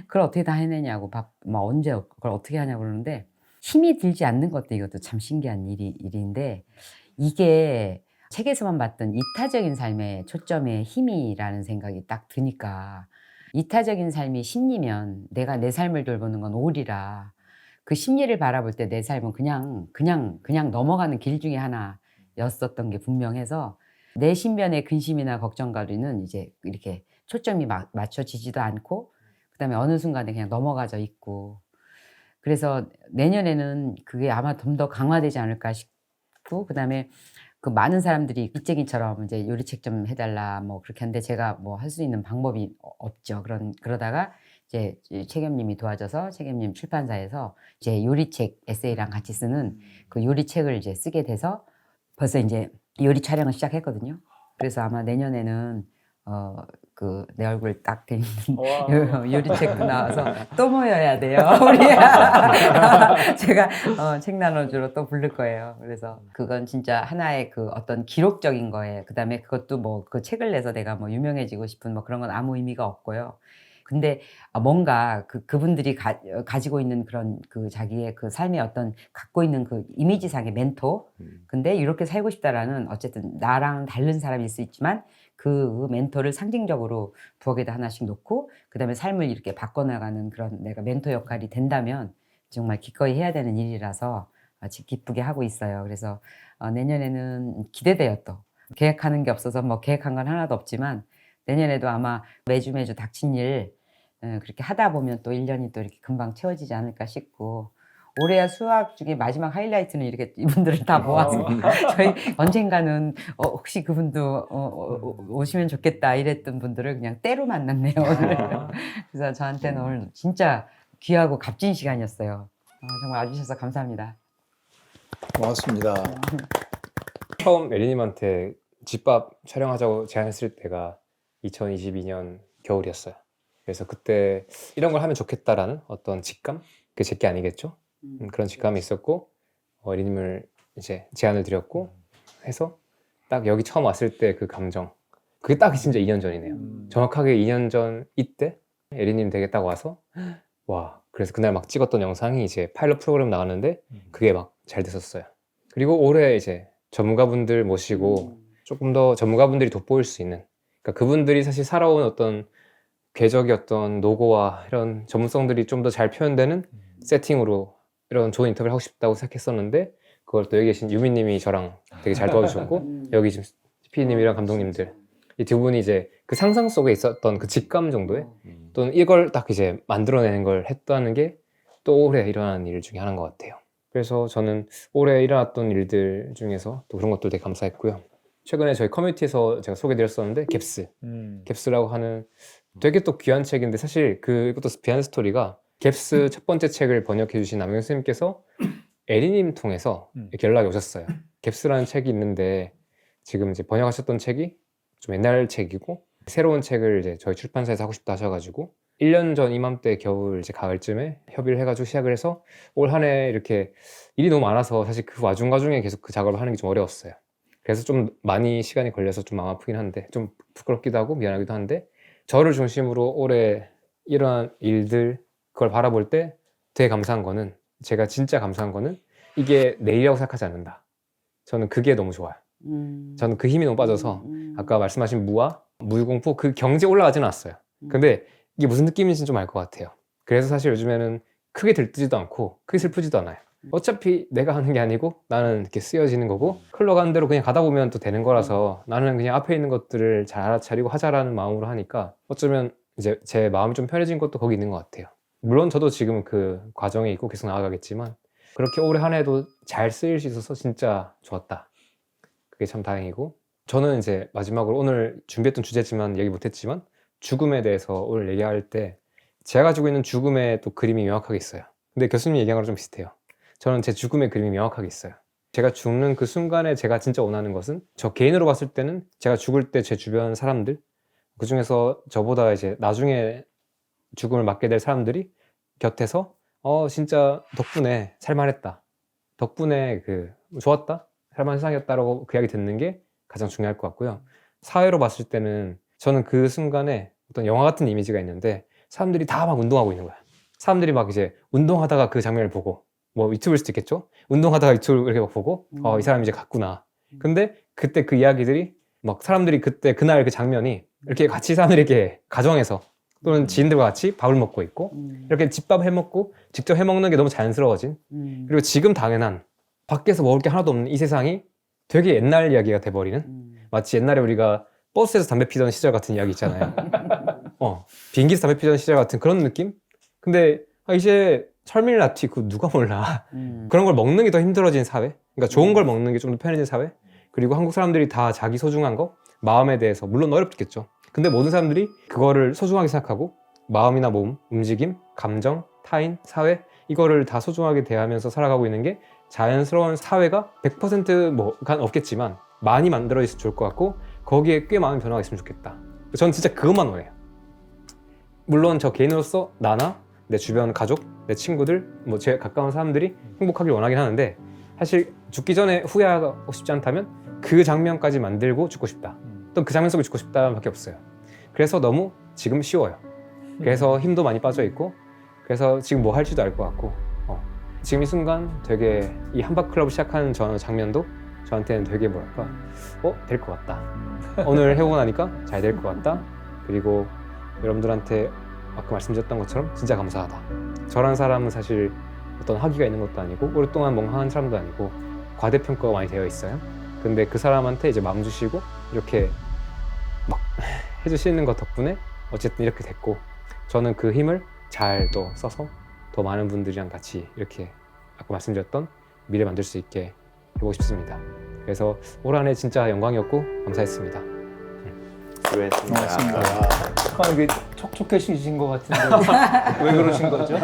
Speaker 1: 그걸 어떻게 다 해내냐고 막 언제 그걸 어떻게 하냐고 그러는데 힘이 들지 않는 것도 이것도 참 신기한 일인데 이게 책에서만 봤던 이타적인 삶의 초점의 힘이라는 생각이 딱 드니까 이타적인 삶이 심리면 내가 내 삶을 돌보는 건 오리라 그 심리를 바라볼 때 내 삶은 그냥 넘어가는 길 중에 하나였었던 게 분명해서 내 신변의 근심이나 걱정거리는 이제 이렇게 초점이 맞춰지지도 않고 그다음에 어느 순간에 그냥 넘어가져 있고 그래서 내년에는 그게 아마 좀 더 강화되지 않을까 싶고 그다음에 그 많은 사람들이 빚쟁이처럼 이제 요리책 좀 해달라 뭐 그렇게 하는데 제가 뭐 할 수 있는 방법이 없죠. 그러다가 이제 책임님이 도와줘서 책임님 출판사에서 이제 요리책 에세이랑 같이 쓰는 그 요리책을 이제 쓰게 돼서 벌써 이제 요리 촬영을 시작했거든요. 그래서 아마 내년에는 그 내 얼굴 딱 돼 있는 요리책도 나와서 또 모여야 돼요. 우리 제가 책 나눠주러 또 부를 거예요. 그래서 그건 진짜 하나의 그 어떤 기록적인 거예요. 그다음에 그것도 뭐 그 책을 내서 내가 뭐 유명해지고 싶은 뭐 그런 건 아무 의미가 없고요. 근데 뭔가 그분들이 가지고 있는 그런 그 자기의 그 삶의 어떤 갖고 있는 그 이미지상의 멘토. 근데 이렇게 살고 싶다라는 어쨌든 나랑 다른 사람일 수 있지만 그 멘토를 상징적으로 부엌에다 하나씩 놓고 그다음에 삶을 이렇게 바꿔나가는 그런 내가 멘토 역할이 된다면 정말 기꺼이 해야 되는 일이라서 기쁘게 하고 있어요. 그래서 내년에는 기대돼요. 또 계획하는 게 없어서 뭐 계획한 건 하나도 없지만 내년에도 아마 매주 닥친 일 그렇게 하다 보면 또 1년이 또 이렇게 금방 채워지지 않을까 싶고 올해야 수학 중에 마지막 하이라이트는 이렇게 이분들을 다 모아서 저희 언젠가는 혹시 그분도 오시면 좋겠다 이랬던 분들을 그냥 때로 만났네요 오늘. 그래서 저한테는 오늘 진짜 귀하고 값진 시간이었어요. 정말 와주셔서 감사합니다.
Speaker 6: 고맙습니다.
Speaker 5: 처음 에리님한테 집밥 촬영하자고 제안했을 때가 2022년 겨울이었어요. 그래서 그때 이런 걸 하면 좋겠다라는 어떤 직감? 그게 제게 아니겠죠? 그런 직감이 있었고 에리님을 이제 제안을 드렸고 해서 딱 여기 처음 왔을 때 그 감정 그게 딱 진짜 2년 전이네요. 정확하게 2년 전 이때 에리님 댁에 딱 와서 와 그래서 그날 막 찍었던 영상이 이제 파일럿 프로그램 나왔는데 그게 막 잘 됐었어요. 그리고 올해 이제 전문가분들 모시고 조금 더 전문가분들이 돋보일 수 있는 그러니까 그분들이 사실 살아온 어떤 궤적의 어떤 노고와 이런 전문성들이 좀 더 잘 표현되는 세팅으로 이런 좋은 인터뷰를 하고 싶다고 생각했었는데 그걸 또 여기 계신 유미님이 저랑 되게 잘 도와주셨고 여기 지금 피디님이랑 감독님들 이 두 분이 이제 그 상상 속에 있었던 그 직감 정도의 또는 이걸 딱 이제 만들어내는 걸 했다는 게 또 올해 일어난 일 중에 하나인 것 같아요. 그래서 저는 올해 일어났던 일들 중에서 또 그런 것들 되게 감사했고요. 최근에 저희 커뮤니티에서 제가 소개드렸었는데 갭스라고 하는 되게 또 귀한 책인데 사실 이것도 비하인드 스토리가 갭스 첫 번째 책을 번역해 주신 남경 선생님께서 에리님 통해서 이렇게 연락이 오셨어요. 갭스라는 책이 있는데 지금 이제 번역하셨던 책이 좀 옛날 책이고 새로운 책을 이제 저희 출판사에서 하고 싶다 하셔가지고 1년 전 이맘때 겨울 이제 가을쯤에 협의를 해가지고 시작을 해서 올 한 해 이렇게 일이 너무 많아서 사실 그 와중에 계속 그 작업을 하는 게 좀 어려웠어요. 그래서 좀 많이 시간이 걸려서 좀 마음 아프긴 한데 좀 부끄럽기도 하고 미안하기도 한데 저를 중심으로 올해 일어난 일들 그걸 바라볼 때 되게 감사한 거는 제가 진짜 감사한 거는 이게 내일이라고 생각하지 않는다. 저는 그게 너무 좋아요. 저는 그 힘이 너무 빠져서 아까 말씀하신 무유공포 그 경지에 올라가지는 않았어요. 근데 이게 무슨 느낌인지는 좀 알 것 같아요. 그래서 사실 요즘에는 크게 들뜨지도 않고 크게 슬프지도 않아요. 어차피 내가 하는 게 아니고 나는 이렇게 쓰여지는 거고 흘러가는 대로 그냥 가다 보면 또 되는 거라서 나는 그냥 앞에 있는 것들을 잘 알아차리고 하자라는 마음으로 하니까 어쩌면 이제 제 마음이 좀 편해진 것도 거기 있는 것 같아요. 물론 저도 지금 그 과정에 있고 계속 나아가겠지만 그렇게 올해 한 해도 잘 쓰일 수 있어서 진짜 좋았다. 그게 참 다행이고 저는 이제 마지막으로 오늘 준비했던 주제지만 얘기 못했지만 죽음에 대해서 오늘 얘기할 때 제가 가지고 있는 죽음의 또 그림이 명확하게 있어요. 근데 교수님 얘기한 거랑 좀 비슷해요. 저는 제 죽음의 그림이 명확하게 있어요. 제가 죽는 그 순간에 제가 진짜 원하는 것은 저 개인으로 봤을 때는 제가 죽을 때 제 주변 사람들 그 중에서 저보다 이제 나중에 죽음을 맞게 될 사람들이 곁에서 진짜 덕분에 살만했다. 덕분에 좋았다. 살만한 세상이었다라고 그 이야기 듣는 게 가장 중요할 것 같고요. 사회로 봤을 때는 저는 그 순간에 어떤 영화 같은 이미지가 있는데 사람들이 다 막 운동하고 있는 거야. 사람들이 막 이제 운동하다가 그 장면을 보고 뭐 유튜브일 수도 있겠죠? 운동하다가 유튜브 이렇게 막 보고 이 사람이 이제 갔구나. 근데 그때 그 이야기들이 막 사람들이 그때 그날 그 장면이 이렇게 같이 사람들이 이렇게 가정에서 또는 지인들과 같이 밥을 먹고 있고 이렇게 집밥 해먹고 직접 해먹는 게 너무 자연스러워진 그리고 지금 당연한 밖에서 먹을 게 하나도 없는 이 세상이 되게 옛날 이야기가 돼버리는 마치 옛날에 우리가 버스에서 담배 피던 시절 같은 이야기 있잖아요. 비행기에서 담배 피던 시절 같은 그런 느낌? 근데 이제 설밀라티 그 누가 몰라. 그런 걸 먹는 게 더 힘들어진 사회. 그러니까 좋은 걸 먹는 게 좀 더 편해진 사회. 그리고 한국 사람들이 다 자기 소중한 거, 마음에 대해서 물론 어렵겠죠. 근데 모든 사람들이 그거를 소중하게 생각하고 마음이나 몸, 움직임, 감정, 타인, 사회 이거를 다 소중하게 대하면서 살아가고 있는 게 자연스러운 사회가 100% 뭐간 없겠지만 많이 만들어 있으면 좋을 것 같고 거기에 꽤 많은 변화가 있으면 좋겠다. 저는 진짜 그것만 원해요. 물론 저 개인으로서 나나 내 주변 가족, 내 친구들, 뭐 제 가까운 사람들이 행복하길 원하긴 하는데 사실 죽기 전에 후회하고 싶지 않다면 그 장면까지 만들고 죽고 싶다. 또 그 장면 속에 죽고 싶다밖에 없어요. 그래서 너무 지금 쉬워요. 그래서 힘도 많이 빠져 있고 그래서 지금 뭐 할지도 알 것 같고 지금 이 순간 되게 이 한박클럽을 시작하는 저 장면도 저한테는 되게 뭐랄까 될 것 같다. 오늘 해보고 나니까 잘 될 것 같다. 그리고 여러분들한테 아까 말씀드렸던 것처럼 진짜 감사하다. 저란 사람은 사실 어떤 학위가 있는 것도 아니고 오랫동안 뭔가 한 사람도 아니고 과대평가가 많이 되어 있어요. 근데 그 사람한테 이제 마음 주시고 이렇게 막 해주시는 것 덕분에 어쨌든 이렇게 됐고 저는 그 힘을 잘 또 써서 더 많은 분들이랑 같이 이렇게 아까 말씀드렸던 미래 만들 수 있게 해보고 싶습니다. 그래서 올 한 해 진짜 영광이었고 감사했습니다.
Speaker 3: 수고했습니다.
Speaker 2: 약간 이게 촉촉해지신 것 같은데 왜 그러신 거죠?